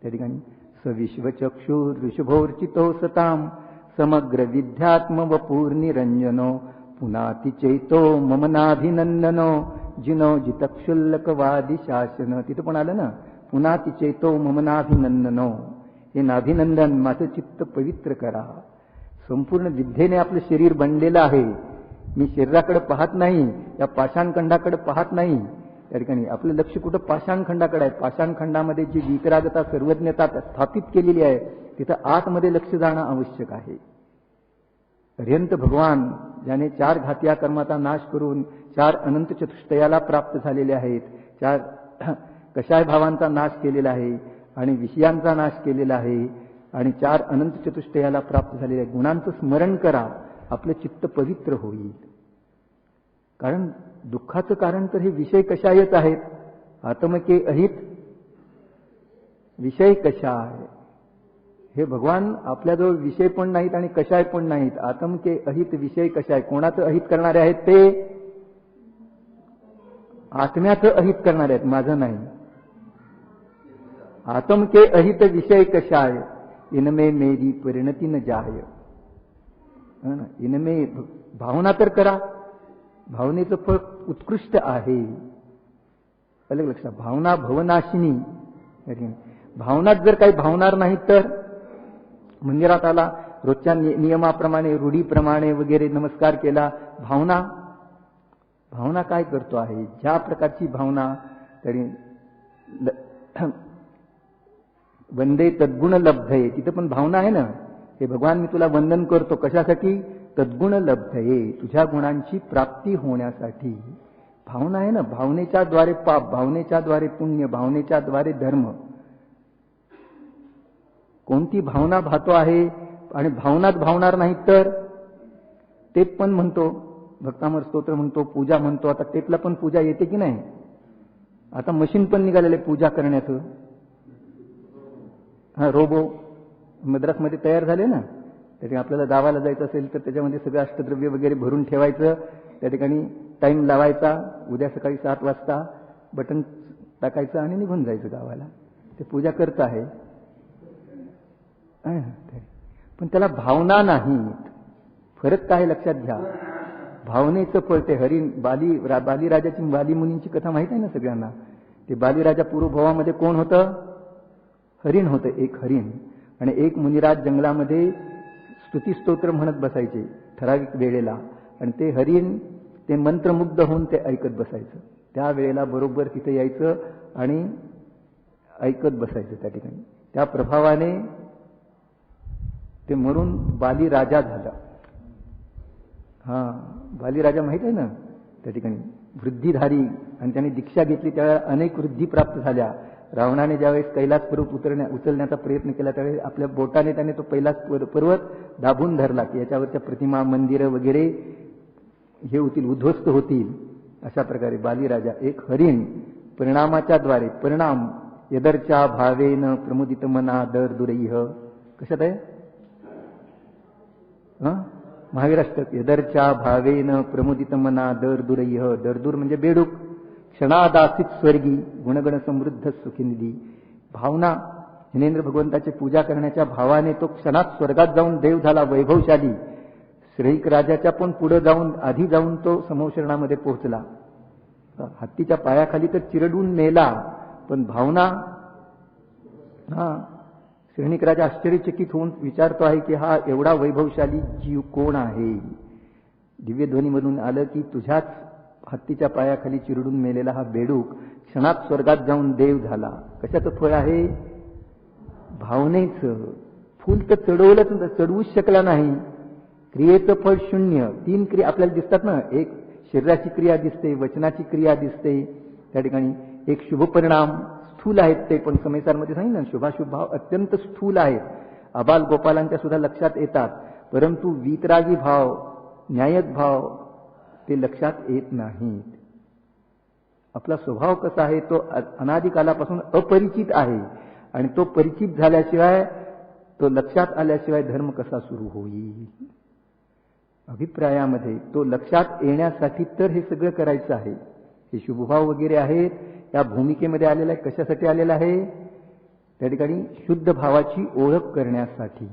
त्या ठिकाणी. सविश्वचक्षुर ऋषभोर्चितो सताम समग्र विद्यात्म वपूर निरंजनो पुनाति चैतो मम नाभिनंदनो जिनो जितक्षुल्लकवादी शासन. तिथं पण आलं ना, पुनाति चैतो मम नाभिनंदनो. हे नाभिनंदन, माझं चित्त पवित्र करा. संपूर्ण विद्येने आपलं शरीर बनलेलं आहे. मी शरीराकडे पाहत नाही, या पाषाणखंडाकडे पाहत नाही. त्या ठिकाणी आपलं लक्ष कुठं? पाषाणखंडाकडे आहे. पाषाणखंडामध्ये जी वीतरागता, सर्वज्ञता स्थापित केलेली आहे तिथं आतमध्ये लक्ष जाणं आवश्यक आहे. अर्यंत भगवान ज्याने 4 घातिया कर्माचा नाश करून 4 अनंत चतुष्टयाला प्राप्त झालेले आहेत, 4 कषाय भावांचा नाश केलेला आहे आणि विषयांचा नाश केलेला आहे आणि 4 अनंत चतुष्टयाला प्राप्त झालेल्या गुणांचं स्मरण करा, आपलं चित्त पवित्र होईल. कारण दुःखाचं कारण तर हे विषय कशायच आहेत. आत्मके अहित विषय कषाय. हे भगवान आपल्याजवळ विषय पण नाहीत आणि कषाय पण नाहीत. आत्मके अहित विषय कषाय. कोणाचं अहित करणारे आहेत ते? आत्म्याचं अहित करणार आहेत, माझं नाही. आत्म के अहित विषय कशाय, इनमे मेरी परिणती न जाय. इनमे भावना तर करा, भावनेचं फळ उत्कृष्ट आहे. अलग लक्षात, भावना भवनाशिनी. भावनात जर काही भावणार नाही तर मंदिरात आला, रोजच्या नियमाप्रमाणे रूढीप्रमाणे वगैरे नमस्कार केला, भावना काय करतो आहे, ज्या प्रकारची भावना तरी वंदे तद्गुण लब्धये, तिथं पण भावना आहे ना. हे भगवान मी तुला वंदन करतो, कशासाठी? तद्गुण लब्धये, तुझ्या गुणांची प्राप्ती होण्यासाठी. भावना आहे ना. भावनेच्या द्वारे पाप, भावनेच्या द्वारे पुण्य, भावनेच्या द्वारे धर्म. कोणती भावना भातो आहे आणि भावनात भावणार नाही तर ते पण म्हणतो, भक्तामर स्तोत्र म्हणतो, पूजा म्हणतो. आता टेपला पण पूजा येते की नाही? आता मशीन पण निघालेले पूजा करण्याचं. रोबो मद्रासमध्ये तयार झाले ना. त्या आपल्याला गावाला जायचं असेल तर त्याच्यामध्ये सगळं अष्टद्रव्य वगैरे भरून ठेवायचं, त्या ठिकाणी टाइम लावायचा, उद्या सकाळी 7 वाजता बटन टाकायचं आणि निघून जायचं गावाला. ते पूजा करत आहे. पण त्याला भावना नाहीत. फरक काय लक्षात घ्या. भावनेचं फळ ते हरिण, बालीराजाची, बाली मुनींची कथा माहित आहे ना सगळ्यांना. ते बालीराजा पूर्वभवामध्ये कोण होतं? हरिण होतं, एक हरिण. आणि एक मुनिराज जंगलामध्ये स्तुतिस्तोत्र म्हणत बसायचे ठराविक वेळेला, आणि ते हरिण ते मंत्रमुग्ध होऊन ते ऐकत बसायचं. त्या वेळेला बरोबर तिथे यायचं आणि ऐकत बसायचं त्या ठिकाणी. त्या प्रभावाने ते मरून बालीराजा झाला. बालीराजा माहित आहे ना त्या ठिकाणी, वृद्धिधारी. आणि त्याने दीक्षा घेतली त्यावेळेला अनेक वृद्धी प्राप्त झाल्या. रावणाने ज्यावेळेस कैलास पर्वत उचलण्याचा प्रयत्न केला त्यावेळेस आपल्या बोटाने त्याने तो कैलास पर्वत दाबून धरला की याच्यावरच्या प्रतिमा, मंदिरं वगैरे हे होतील, उद्ध्वस्त होतील. अशा प्रकारे बालीराजा एक हरिण परिणामाच्या द्वारे, परिणाम यदरच्या भावेन प्रमुदित मना दर दुरैह. कशात आहे? महावीराष्टक. यदरच्या भावेन प्रमुदित मना दर दुरैह. दरदूर म्हणजे बेडूक. क्षणादासित स्वर्गी गुणगण समृद्ध सुखिनिधी. भावना, जिनेंद्र भगवंताची पूजा करण्याच्या भावाने तो क्षणात स्वर्गात जाऊन देव झाला, वैभवशाली. श्रेयिक राजाच्या पण पुढे जाऊन, आधी जाऊन तो समोशरणामध्ये पोहोचला. हत्तीच्या पायाखाली तर चिरडून मेला. पण भावना, श्रेणिक राजा आश्चर्यचकित होऊन विचारतो आहे की हा एवढा वैभवशाली जीव कोण आहे? दिव्यध्वनीमधून आलं की तुझ्याच हत्तीच्या पायाखाली चिरडून मेलेला हा बेडूक क्षणात स्वर्गात जाऊन देव झाला. कशाचं फळ आहे? भावनेचं. फुल तर चढवूच शकला नाही. क्रियेचं फळ शून्य. 3 क्रिया आपल्याला दिसतात ना. एक शरीराची क्रिया दिसते, वचनाची क्रिया दिसते त्या ठिकाणी. एक शुभ परिणाम स्थूल आहेत ते पण समयसारमध्ये सांगितलं ना, शुभाशुभ भाव अत्यंत स्थूल आहेत, अबाल गोपालांच्या सुद्धा लक्षात येतात. परंतु वीतरागी भाव, न्यायक भाव ते लक्षात येत नाहीत. आपला स्वभाव कसा आहे तो अनादिकालापासून अपरिचित आहे. आणि तो परिचित झाल्याशिवाय, तो लक्षात आल्याशिवाय धर्म कसा सुरू होईल? अभिप्रायामध्ये तो लक्षात येण्यासाठी तर हे सगळं करायचं आहे. हे शुभभाव वगैरे आहेत, या भूमिकेमध्ये आलेला आहे. कशासाठी आलेला आहे? त्या ठिकाणी शुद्ध भावाची ओळख करण्यासाठी.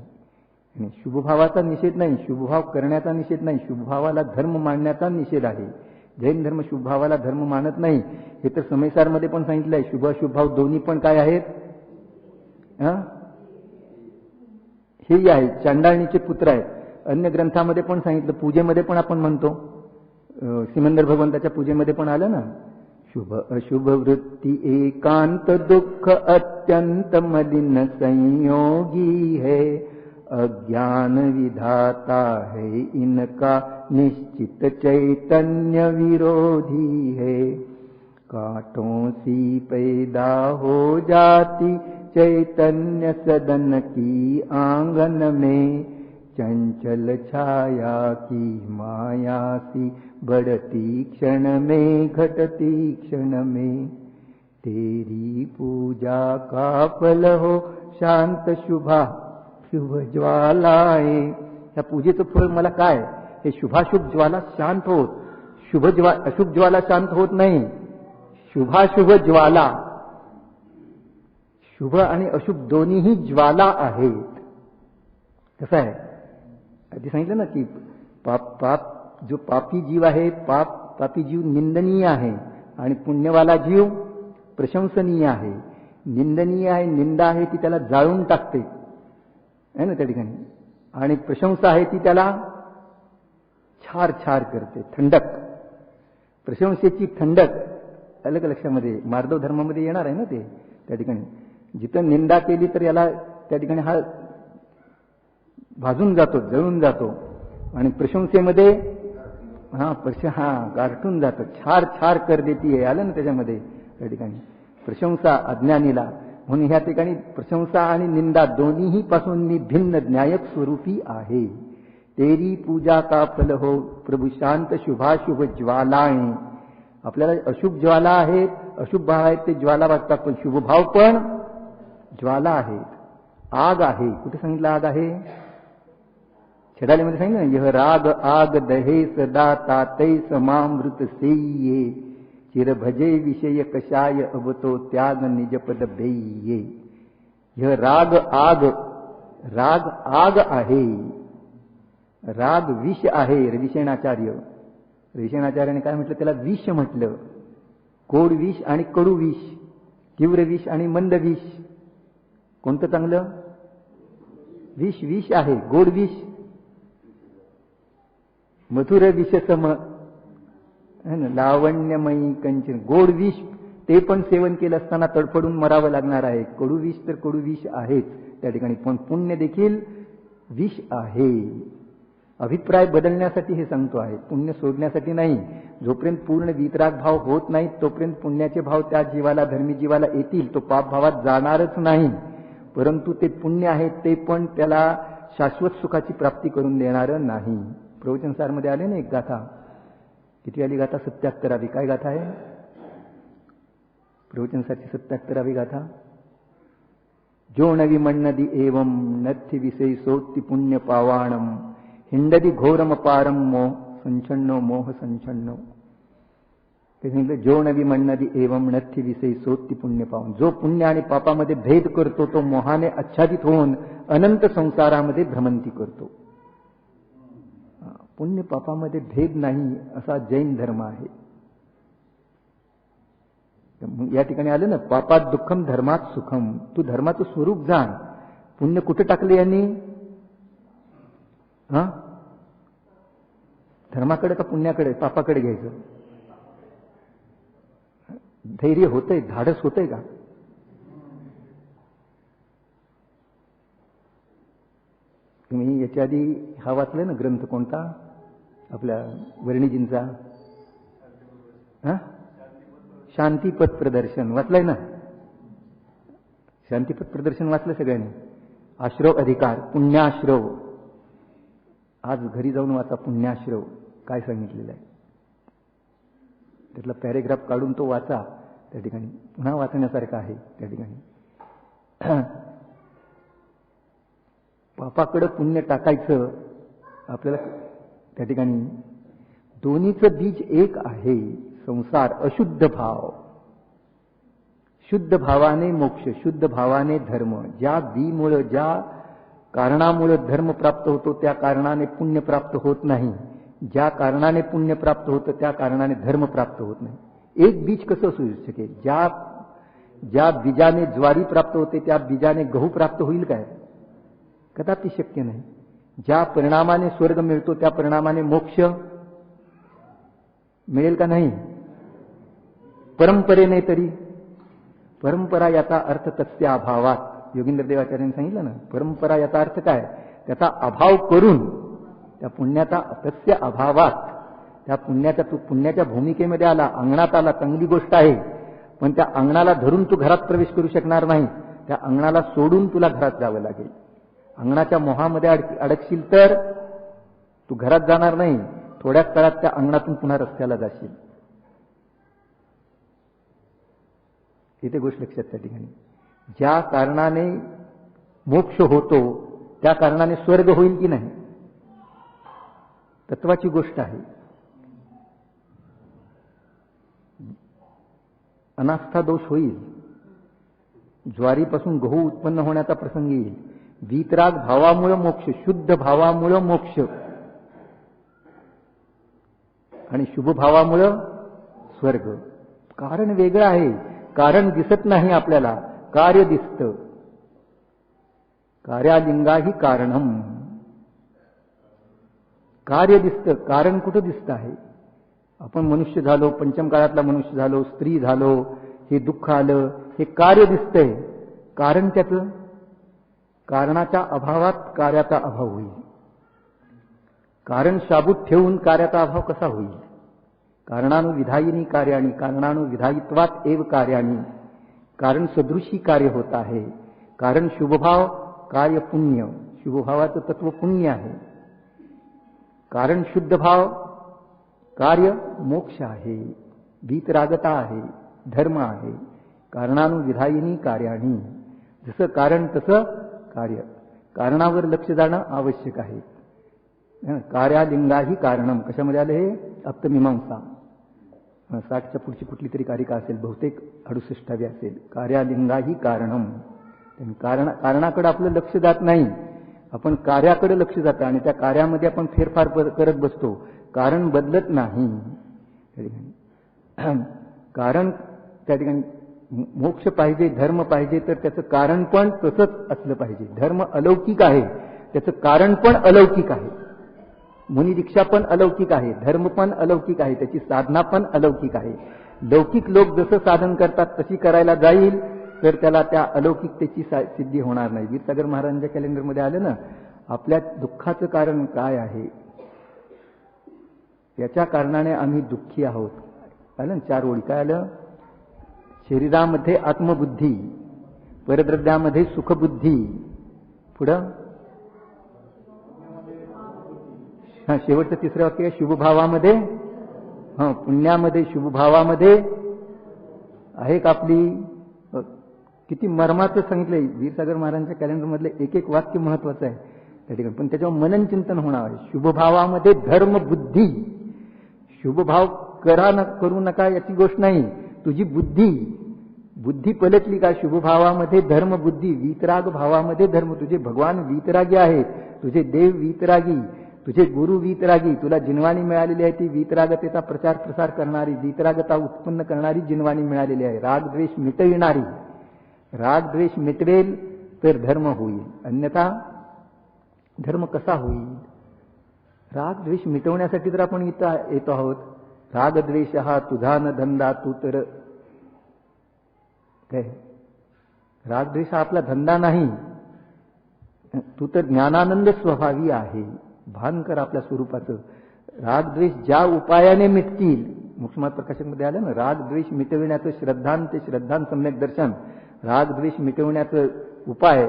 आणि शुभभावाचा निषेध नाही, शुभभाव करण्याचा निषेध नाही, शुभभावाला धर्म मानण्याचा निषेध आहे. जैन धर्म शुभभावाला धर्म मानत नाही. हे तर समयसारमध्ये पण सांगितलं आहे. शुभ अशुभभाव दोन्ही पण काय आहेत? हेही आहेत, चांडाळणीचे पुत्र आहेत. अन्य ग्रंथामध्ये पण सांगितलं, पूजेमध्ये पण आपण म्हणतो, सिमंदर भगवंताच्या पूजेमध्ये पण आलं ना, शुभ अशुभ वृत्ती एकांत दुःख अत्यंत मलिन संयोगी है, अज्ञान विधाता है इनका निश्चित चैतन्य विरोधी है, कांटों सी पैदा हो जाती चैतन्य सदन की आंगन में, चंचल छाया की माया सी बढ़ती क्षण में घटती क्षण में, तेरी पूजा का फल हो शांत शुभा शुभ ज्वालाएं. या पूजेचं फळ मला काय? हे शुभाशुभ ज्वाला शांत होत, अशुभ ज्वाला शांत होत नाही. शुभाशुभ ज्वाला, शुभ आणि अशुभ दोन्हीही ज्वाला आहेत. कसं आहे, आधी सांगितलं ना की जो पापी जीव आहे, पापी जीव निंदनीय आहे आणि पुण्यवाला जीव प्रशंसनीय आहे. निंदनीय आहे, निंदा आहे ती त्याला जाळून टाकते आहे ना त्या ठिकाणी, आणि प्रशंसा आहे ती त्याला छार छार करते, थंडक. प्रशंसेची थंडक अलग लक्षामध्ये मार्दव धर्मामध्ये येणार आहे ना ते. त्या ठिकाणी जिथं निंदा केली तर याला त्या ठिकाणी हा भाजून जातो, जळून जातो, आणि प्रशंसेमध्ये गारठून जातो, छार छार कर देती, आलं ना त्याच्यामध्ये त्या ठिकाणी. प्रशंसा अज्ञानीला, म्हणून ह्या ठिकाणी प्रशंसा आणि निंदा दोन्हीही पासून मी भिन्न न्यायक स्वरूपी आहे. तेरी पूजा का फल हो प्रभू शांत शुभाशुभ ज्वालाएं. आपल्याला अशुभ ज्वाला आहेत, अशुभ भाव आहेत ते ज्वाला वाटतात, पण शुभ भाव पण ज्वाला आहेत. आग आहे, कुठे सांगितलं आग आहे? छडालीमध्ये सांगितलं ना, यह राग आग दहे सदा तातै समामृत सेये, चिर भजे विषय कषाय अवतो त्याग निजपद बेये. यह राग आग, राग आग आहे, राग विष आहे. रविशेणाचार्याने काय म्हटलं त्याला? विष म्हटलं. गोड विष आणि कडू विष, तीव्र विष आणि मंद विष. कोणतं चांगलं? विष विष आहे, गोड विष. मधुर विष सम लावण्यमयी कंचन. गोड विष ते पण सेवन केलं असताना तडफडून मरावं लागणार आहे. कडू विष तर कडू विष आहेच त्या ठिकाणी, पण पुण्य देखील विष आहे. अभिप्राय बदलण्यासाठी हे सांगतो आहे, पुण्य सोडण्यासाठी नाही. जोपर्यंत पूर्ण वितराग भाव होत नाही तोपर्यंत पुण्याचे भाव त्या जीवाला, धर्मी जीवाला येतील, तो पाप भावात जाणारच नाही. परंतु ते पुण्य आहे ते पण त्याला शाश्वत सुखाची प्राप्ती करून देणारं नाही. प्रवचनसारमध्ये आले ना एक गाथा, किती आली गाथा? 77वी. काय गाथा आहे प्रवचनसारची? 77वी गाथा. जो नवी मन्नदी एवं नथि विषयी सोत्ति पुण्य पावाणम हिंडदी घोरम पारम मोह संचन्नो मोह संचन्नो. ते सांगितलं, जो नवी मन्नदी एवं नथि विषयी सोत्ति पुण्य पावन. जो पुण्य आणि पापामध्ये भेद करतो तो मोहाने आच्छादित होऊन अनंत संसारामध्ये भ्रमंती करतो. पुण्य पापामध्ये भेद नाही असा जैन धर्म आहे. या ठिकाणी आलं ना, पापात दुःखम धर्मात सुखम. तू धर्माचं स्वरूप जाण. पुण्य कुठे टाकले यांनी? धर्माकडे का पुण्याकडे, पापाकडे घ्यायचं? धैर्य होतंय, धाडस होतंय का? तुम्ही याच्या आधी हा वाचलाय ना ग्रंथ कोणता आपल्या वर्णिजींचा? शांतीपथ प्रदर्शन वाचलाय ना? शांतीपथ प्रदर्शन वाचलं सगळ्यांनी? आश्रव अधिकार, पुण्याश्रव. आज घरी जाऊन वाचा पुण्याश्रव, काय सांगितलेलं आहे. त्यातला पॅरेग्राफ काढून तो वाचा. त्या ठिकाणी पुन्हा वाचण्यासारखं आहे. त्या ठिकाणी पापाकडं पुण्य टाकायचं आपल्याला. त्या ठिकाणी दोन्हीचं बीज एक आहे. संसार अशुद्ध भाव, शुद्ध भावाने मोक्ष, शुद्ध भावाने धर्म. ज्या बीमुळं, ज्या कारणामुळे धर्म प्राप्त होतो त्या कारणाने पुण्य प्राप्त होत नाही. ज्या कारणाने पुण्य प्राप्त होतं त्या कारणाने धर्म प्राप्त होत नाही. एक बीज कसं असू शकेल? ज्या बीजाने ज्वारी प्राप्त होते त्या बीजाने गहू प्राप्त होईल काय? कदापि शक्य नाही. ज्या परिणामाने स्वर्ग मिळतो त्या परिणामाने मोक्ष मिळेल का? नाही. परंपरेने तरी. परंपरा याचा अर्थ तस्य अभावात. योगींद्र देवाचार्यांनी सांगितलं ना, परंपरा याचा अर्थ काय? त्याचा अभाव करून त्या पुण्याचा तस्य अभावात, त्या पुण्याच्या, तू पुण्याच्या भूमिकेमध्ये आला, अंगणात आला, चांगली गोष्ट आहे, पण त्या अंगणाला धरून तू घरात प्रवेश करू शकणार नाही. त्या अंगणाला सोडून तुला घरात जावं लागेल. अंगणाच्या मोहामध्ये अडकशील तर तू घरात जाणार नाही. थोड्याच काळात त्या अंगणातून पुन्हा रस्त्याला जाशील. इथे गोष्ट लक्षात. त्या ठिकाणी ज्या कारणाने मोक्ष होतो त्या कारणाने स्वर्ग होईल की नाही, तत्वाची गोष्ट आहे. अनास्था दोष होईल. ज्वारीपासून गहू उत्पन्न होण्याचा प्रसंग येईल. वीतराग भावामुळं मोक्ष, शुद्ध भावामुळं मोक्ष आणि शुभ भावामुळं स्वर्ग. कारण वेगळं आहे. कारण दिसत नाही आपल्याला, कार्य दिसतं. कार्यालिंगाही कारणम. कार्य दिसतं, कारण कुठं दिसतं आहे? आपण मनुष्य झालो, पंचम काळातला मनुष्य झालो, स्त्री झालो, हे दुःख आलं, हे कार्य दिसतंय. कारण त्याचं, कारणाच्या अभावात कार्याचा अभाव होईल. कारण शाबूत ठेवून कार्याचा अभाव कसा होईल? कारणानुविधायिनी कार्याणी, कारणानुविधायित्वात एव कार्याणी. कारण सदृशी कार्य होत आहे. कारण शुभभाव कार्य पुण्य, शुभभावाचं तत्व पुण्य आहे. कारण शुद्ध भाव कार्य मोक्ष आहे, वीतरागता आहे, धर्म आहे. कारणानुविधायिनी कार्याणी. जसं कारण तसं कार्य. कारणावर लक्ष जाणं आवश्यक आहे. कार्यालिंगाही कारणम. कशामध्ये आलं हे? अप्तमीमांसा 60च्या पुढची कुठली तरी कारिका असेल, बहुतेक 68वी असेल. कार्यालिंगाही कारणम. कारणाकडे आपलं लक्ष जात नाही, आपण कार्याकडे लक्ष जातं आणि त्या कार्यामध्ये आपण फेरफार करत बसतो. कारण बदलत नाही. कारण त्या ठिकाणी मोक्ष पाहिजे, धर्म पाहिजे, तर त्याचं कारण पण तसंच असलं पाहिजे. धर्म अलौकिक आहे, त्याचं कारण पण अलौकिक आहे. मुनी दीक्षा पण अलौकिक आहे, धर्म पण अलौकिक आहे, त्याची साधना पण अलौकिक आहे. लौकिक लोक जसं साधन करतात तशी करायला जाईल तर त्याला त्या अलौकिकतेची सिद्धी होणार नाही. वीरसागर महाराजांच्या कॅलेंडरमध्ये आलं ना, आपल्या दुःखाचं कारण काय आहे, याच्या कारणाने आम्ही दुःखी आहोत. आलं ना 4 ओळी. काय आलं? शरीरामध्ये आत्मबुद्धी, परद्रव्यामध्ये सुखबुद्धी, पुढं शेवटचं 3रं वाक्य शुभभावामध्ये, पुण्यामध्ये शुभभावामध्ये आहे का आपली. किती मर्माचं सांगितलंय वीरसागर महाराजांच्या कॅलेंडर मधले एक एक वाक्य महत्वाचं आहे त्या ठिकाणी, पण त्याच्यावर मनन चिंतन होणार आहे. शुभभावामध्ये धर्म बुद्धी. शुभभाव करू नका याची गोष्ट नाही, तुझी बुद्धी पलटली का? शुभभावामध्ये धर्म बुद्धी, वीतराग भावामध्ये धर्म. तुझे भगवान वीतरागी आहेत, तुझे देव वीतरागी, तुझे गुरु वीतरागी. तुला जिनवाणी मिळालेली आहे, ती वीतरागतेचा प्रचार प्रसार करणारी, वीतरागता उत्पन्न करणारी जिनवाणी मिळालेली आहे. रागद्वेष मिटविणारी. रागद्वेष मिटवेल तर धर्म होईल, अन्यथा धर्म कसा होईल? रागद्वेष मिटवण्यासाठी तर आपण इथं येतो आहोत. रागद्वेष हा तुझा न धंदा, तू तर काय, रागद्वेष हा आपला धंदा नाही, तू तर ज्ञानानंद स्वभावी आहे. भान कर आपल्या स्वरूपाचं. रागद्वेष ज्या उपायाने मिटतील, मुक्ष्मात प्रकाशनमध्ये आलं ना, रागद्वेष मिटविण्याचं श्रद्धांत श्रद्धांत सम्यक दर्शन. रागद्वेष मिटवण्याचं उपाय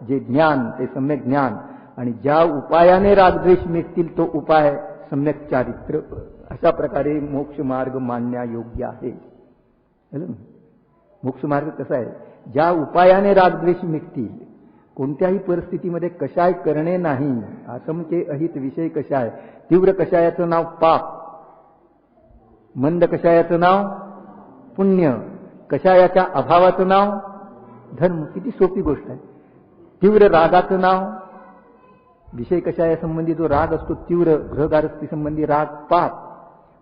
जे ज्ञान ते सम्यक ज्ञान, आणि ज्या उपायाने रागद्वेष मिटतील तो उपाय सम्यक चारित्र. अशा प्रकारे मोक्ष मार्ग मानण्यायोग्य आहे. मोक्ष मार्ग कसा आहे? ज्या उपायाने रागद्वेष मिटतील. कोणत्याही परिस्थितीमध्ये कषाय करणे नाही. असमके अहित विषय कषाय. तीव्र कषायाचं नाव पाप, मंद कषायाचं नाव पुण्य, कषायाच्या अभावाचं नाव धर्म. किती सोपी गोष्ट आहे. तीव्र रागाचं नाव, विषय कषाया संबंधी जो राग असतो तीव्र, ग्रहगारस्थी संबंधी राग पाप.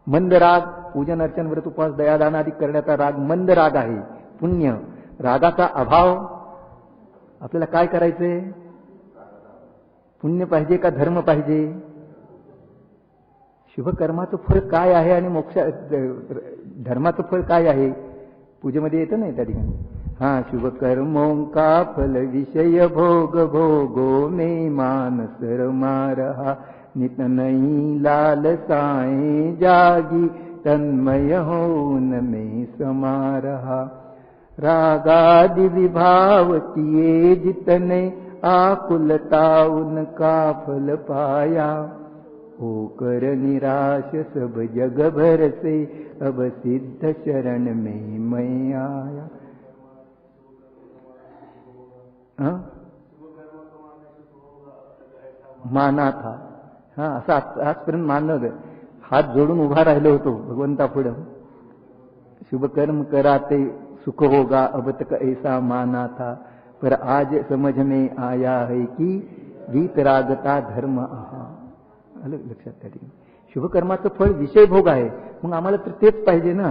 मंद राग पूजन अर्चन व्रत उपवास दयादान आदी करण्याचा राग मंद राग आहे, पुण्य. रागाचा अभाव. आपल्याला काय करायचंय? पुण्य पाहिजे का धर्म पाहिजे? शुभकर्माचं फळ काय आहे आणि मोक्ष धर्माचं फळ काय आहे? पूजेमध्ये येतं नाही त्या ठिकाणी. शुभकर्मों का फल विषय भोग भोगो में मान सरमा रहा. नित नई लालसाएं जागी तन्मय होन में समा रहा. रागादि विभाव किए जितने आकुलता उनका फल पाया. होकर निराश सब जग भर से अब सिद्ध शरण में मैं आया. माना था. असं आजपर्यंत मानलं. हात जोडून उभा राहिलो होतो भगवंता पुढं. शुभ कर्म कराते सुख होगा अब तक ऐसा माना था, पर आज समझ में आया है की वीतरागता धर्म आहा. आलं लक्षात त्या ठिकाणी. शुभ कर्माचं फळ विषय भोग आहे. मग आम्हाला तर तेच पाहिजे ना.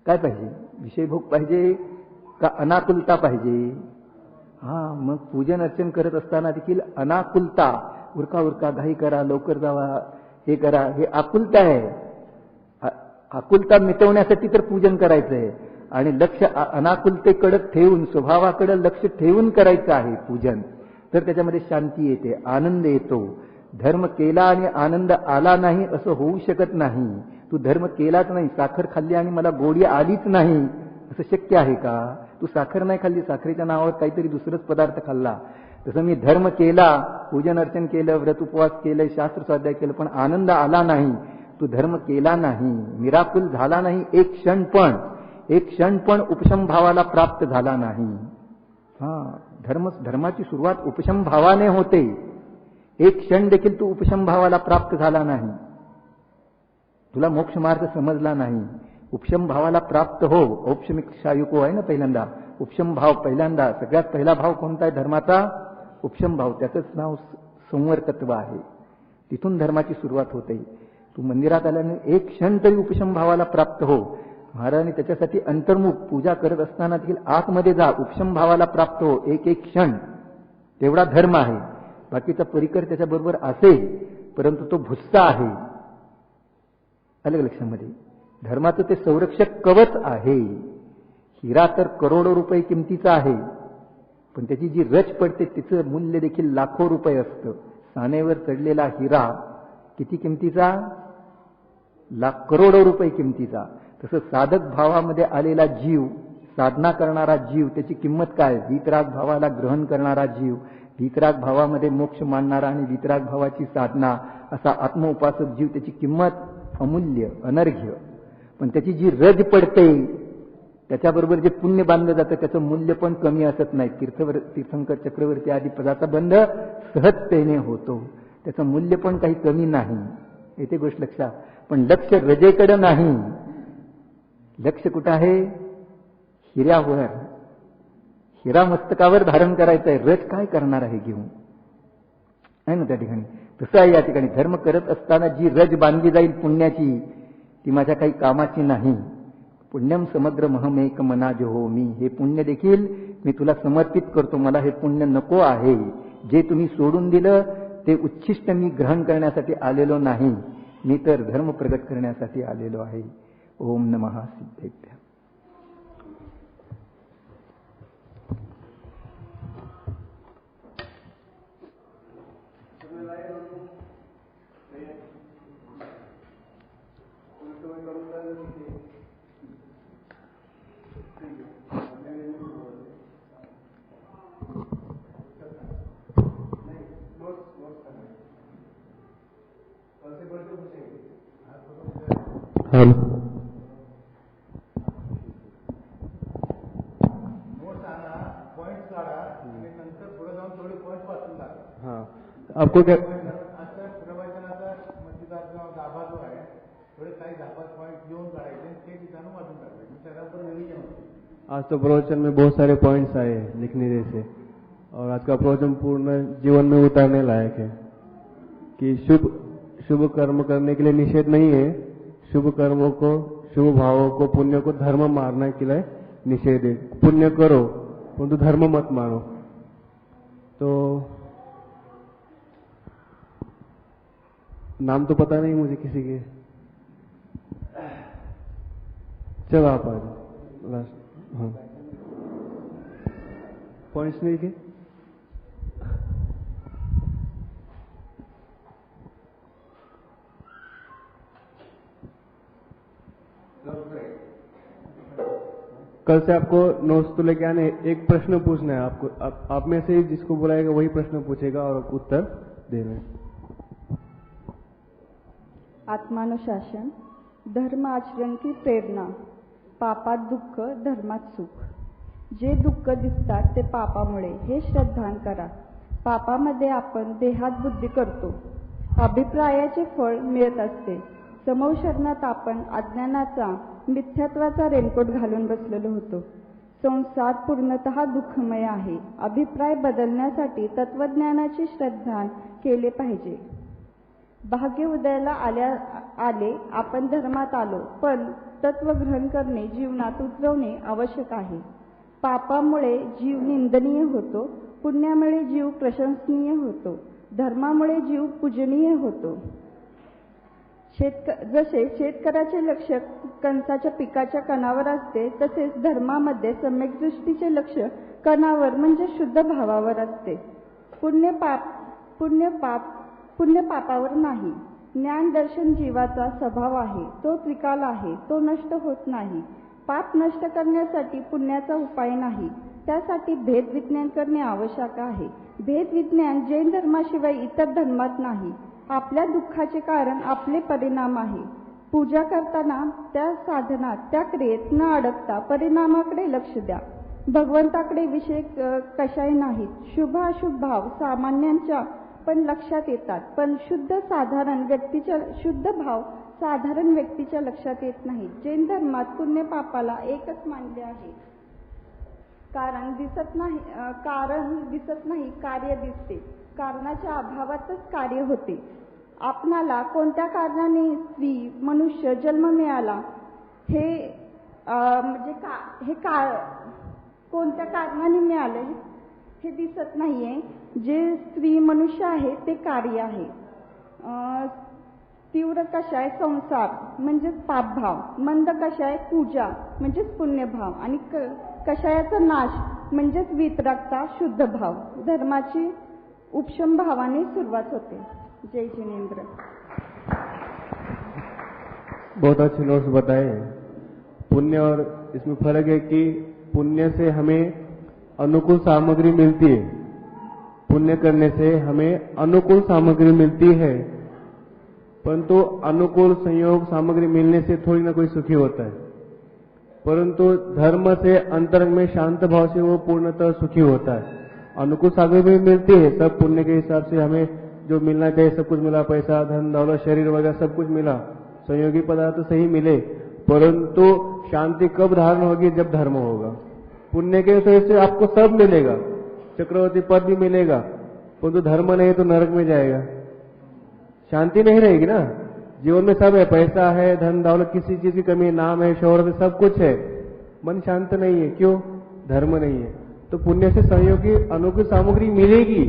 काय पाहिजे? विषय भोग पाहिजे का अनाकुलता पाहिजे? हा, मग पूजन अर्चन करत असताना देखील अनाकुलता, उरका उरका, घाई करा, लवकर जावा, हे करा, हे आकुलता आहे. आकुलता मिटवण्यासाठी तर पूजन करायचं आहे आणि लक्ष अनाकुलतेकडे ठेवून, स्वभावाकडे लक्ष ठेवून करायचं आहे पूजन. तर त्याच्यामध्ये शांती येते, आनंद येतो. धर्म केला आणि आनंद आला नाही असं होऊ शकत नाही. तू धर्म केलाच नाही, साखर खाल्ली आणि मला गोडी आलीच नाही, असं शक्य आहे का? तू साखर नाही खाल्ली, साखरेच्या नावावर काहीतरी दुसरंच पदार्थ खाल्ला. तसं मी धर्म केला, पूजन अर्चन केलं, व्रत उपवास केलं, शास्त्र स्वाध्याय केलं, पण आनंद आला नाही. तू धर्म केला नाही, मिराकुल झाला नाही, एक क्षण पण उपशम भावाला प्राप्त झाला नाही. धर्माची सुरुवात उपशम भावाने होते. एक क्षण देखील तू उपशम भावाला प्राप्त झाला नाही, तुला मोक्ष मार्ग समजला नाही. उपशम भावाला प्राप्त हो. औपशमिक शायुको आहे ना पहिल्यांदा, उपशम भाव पहिल्यांदा. सगळ्यात पहिला भाव कोणता आहे धर्माचा? उपशम भाव. त्याचंच नाव संवर्तत्व आहे. तिथून धर्माची सुरुवात होते. तू मंदिरात आल्याने एक क्षण तरी उपशम भावाला प्राप्त हो. महाराजांनी त्याच्यासाठी अंतर्मुख पूजा करत असताना देखील आतमध्ये जा, उपशम भावाला प्राप्त हो. एक क्षण तेवढा धर्म आहे. बाकीचा परिकर त्याच्याबरोबर असेल, परंतु तो भुस्सा आहे. आलं लक्षामध्ये? धर्माचं ते संरक्षक कवच आहे. हिरा तर करोडो रुपये किमतीचा आहे, पण त्याची जी रच पडते तिचं मूल्य देखील लाखो रुपये असतं. सानेवर चढलेला हिरा किती किमतीचा? करोडो रुपये किमतीचा. तसं साधक भावामध्ये आलेला जीव, साधना करणारा जीव, त्याची किंमत काय? वीतराग भावाला ग्रहण करणारा जीव, वीतराग भावामध्ये मोक्ष मानणारा आणि वीतराग भावाची साधना असा आत्मउपासक जीव, त्याची किंमत अमूल्य, अनर्घ्य. पण त्याची जी रज पडते, त्याच्याबरोबर जे पुण्य बांधलं जातं त्याचं मूल्य पण कमी असत नाही. तीर्थंकर चक्रवर्ती आदी पदाचा बंध सहजतेने होतो, त्याचं मूल्य पण काही कमी नाही. येते गोष्ट लक्षात. पण लक्ष रजेकडे नाही, लक्ष कुठं आहे? हिऱ्यावर. हिरा मस्तकावर धारण करायचा आहे, रज काय करणार आहे घेऊन? आहे ना त्या ठिकाणी. तसं आहे या ठिकाणी. धर्म करत असताना जी रज बांधली जाईल पुण्याची, ती माझ्या काही कामाची नाही. पुण्यम समग्र महमेक मना जो हो मी. हे पुण्य देखील मी तुला समर्पित करतो. मला हे पुण्य नको आहे. जे तुम्ही सोडून दिलं ते उच्छिष्ट मी ग्रहण करण्यासाठी आलेलो नाही, मी तर धर्म प्रगट करण्यासाठी आलेलो आहे. ओम नमः सिद्धेभ्यः. आपको क्या प्रवचनाचा मस्जिदाचा गाभा जो आहे, थोडे काही 10-5 पॉइंट घेऊन काढायचे, ते ठिकाणून वाचून टाकायचे. त्याच्यावर रिव्हिजन होते. आज तो प्रवचन में बहुत सारे पॉइंट्स आए लिखने जैसे, और आज का प्रवचन पूर्ण जीवन में उतारने लायक है कि शुभ कर्म करने के लिए निषेध नहीं है. शुभ कर्मों को, शुभ भावों को, पुण्य को धर्म मारने के लिए निषेध है. पुण्य करो परंतु धर्म मत मारो. तो नाम तो पता नहीं मुझे किसी के. चलो आप आ जाओ लास्ट. हाँ, पॉइंट्स नहीं के. कल से आपको नोट्स तो लेके आने. एक प्रश्न पूछना है आपको. आप में से जिसको बुलाएगा वही प्रश्न पूछेगा और उत्तर देना. आत्मानुशासन. धर्म आचरण की प्रेरणा. पापात दुःख, धर्मात सुख. जे दुःख दिसतात ते पापामुळे, हे श्रद्धान करा. पापामध्ये आपण देहात बुद्धी करतो, अभिप्रायाचे फळ मिळत असते. समौशरणात आपण अज्ञानाचा मिथ्यात्वाचा रेनकोट घालून बसलेलो होतो. संसार पूर्णतः दुःखमय आहे. अभिप्राय बदलण्यासाठी तत्वज्ञानाची श्रद्धा केले पाहिजे. भाग्य उदयाला आले, आपण धर्मात आलो, पण तत्व ग्रहण करणे, जीवनात उतरवणे आवश्यक आहे. पापामुळे जीव निंदनीय होतो, पुण्यामुळे जीव प्रशंसनीय होतो, धर्मामुळे जीव पूजनीय होतो. जसे शेतकऱ्याचे लक्ष कणसाच्या पिकाच्या कणावर असते, तसेच धर्मामध्ये सम्यक दृष्टीचे लक्ष कणावर म्हणजे शुद्ध भावावर असते. पुण्य पापावर नाही. ज्ञान दर्शन जीवाचा स्वभाव आहे, तो त्रिकाल आहे, तो नष्ट होत नाही. पाप नष्ट करण्यासाठी पुण्याचा उपाय नाही, त्यासाठी भेद विज्ञान करणे आवश्यक आहे. भेद विज्ञान जैन धर्माशिवाय इतर धर्मात नाही. आपल्या दुःखाचे कारण आपले परिणाम आहे. पूजा करताना त्या साधनात, त्या क्रियेत न अडकता परिणामाकडे लक्ष द्या. भगवंताकडे विषय कशाही नाहीत. शुभ अशुभ भाव सामान्यांच्या पण लक्षात येतात, पण शुद्ध भाव साधारण व्यक्तीच्या लक्षात येत नाही. जैन धर्मात पुण्य पापाला एकच मानले आहे. कारण दिसत नाही, कार्य दिसते. कारणाच्या अभावातच कार्य होते. आपणाला कोणत्या कारणाने स्त्री मनुष्य जन्म मिळाला कोणत्या कारणाने मिळाले हे दिसत नाहीये. जे स्त्री मनुष्य आहे ते कार्य आहे. तीव्र कषाय संसार म्हणजेच पापभाव, मंद कषाय पूजा म्हणजेच पुण्यभाव आणि कषायाचा नाश म्हणजेच वितरागता शुद्ध भाव. धर्माची उपशम भावाने सुरुवात होते. जय जिनेंद्र. बहुत अच्छे नोट्स बताए. पुण्य और इसमें फर्क है कि पुण्य से हमें अनुकूल सामग्री मिलती है. पुण्य करने से हमें अनुकूल सामग्री मिलती है, परंतु अनुकूल संयोग सामग्री मिलने से थोड़ी ना कोई सुखी होता है. परंतु धर्म से अंतरंग में शांत भाव से वो पूर्णतः सुखी होता है. अनुकूल सामग्री मिलती है, सब पुण्य के हिसाब से हमें जो मिलना चाहिए सब कुछ मिला, पैसा धन दौलत शरीर वगैरह सब कुछ मिला, संयोगी पदार्थ सही मिले, परंतु शांति कब धारण होगी? जब धर्म होगा. पुण्य के वजह से आपको सब मिलेगा, चक्रवर्ती पद भी मिलेगा, परंतु धर्म नहीं तो नरक में जाएगा, शांति नहीं रहेगी ना. जीवन में सब है, पैसा है, धन दौलत, किसी चीज की कमी, नाम है, शोहरत है, सब कुछ है, मन शांत नहीं है. क्यों? धर्म नहीं है. तो पुण्य से संयोगी अनुकूल सामग्री मिलेगी,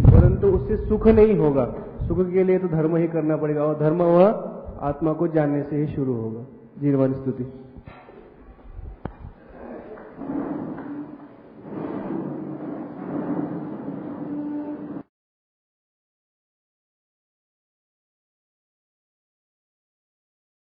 परंतु उससे सुख नहीं होगा. सुख के लिए तो धर्म ही करना पड़ेगा, और धर्म वह आत्मा को जानने से ही शुरू होगा. जीवन स्तुति.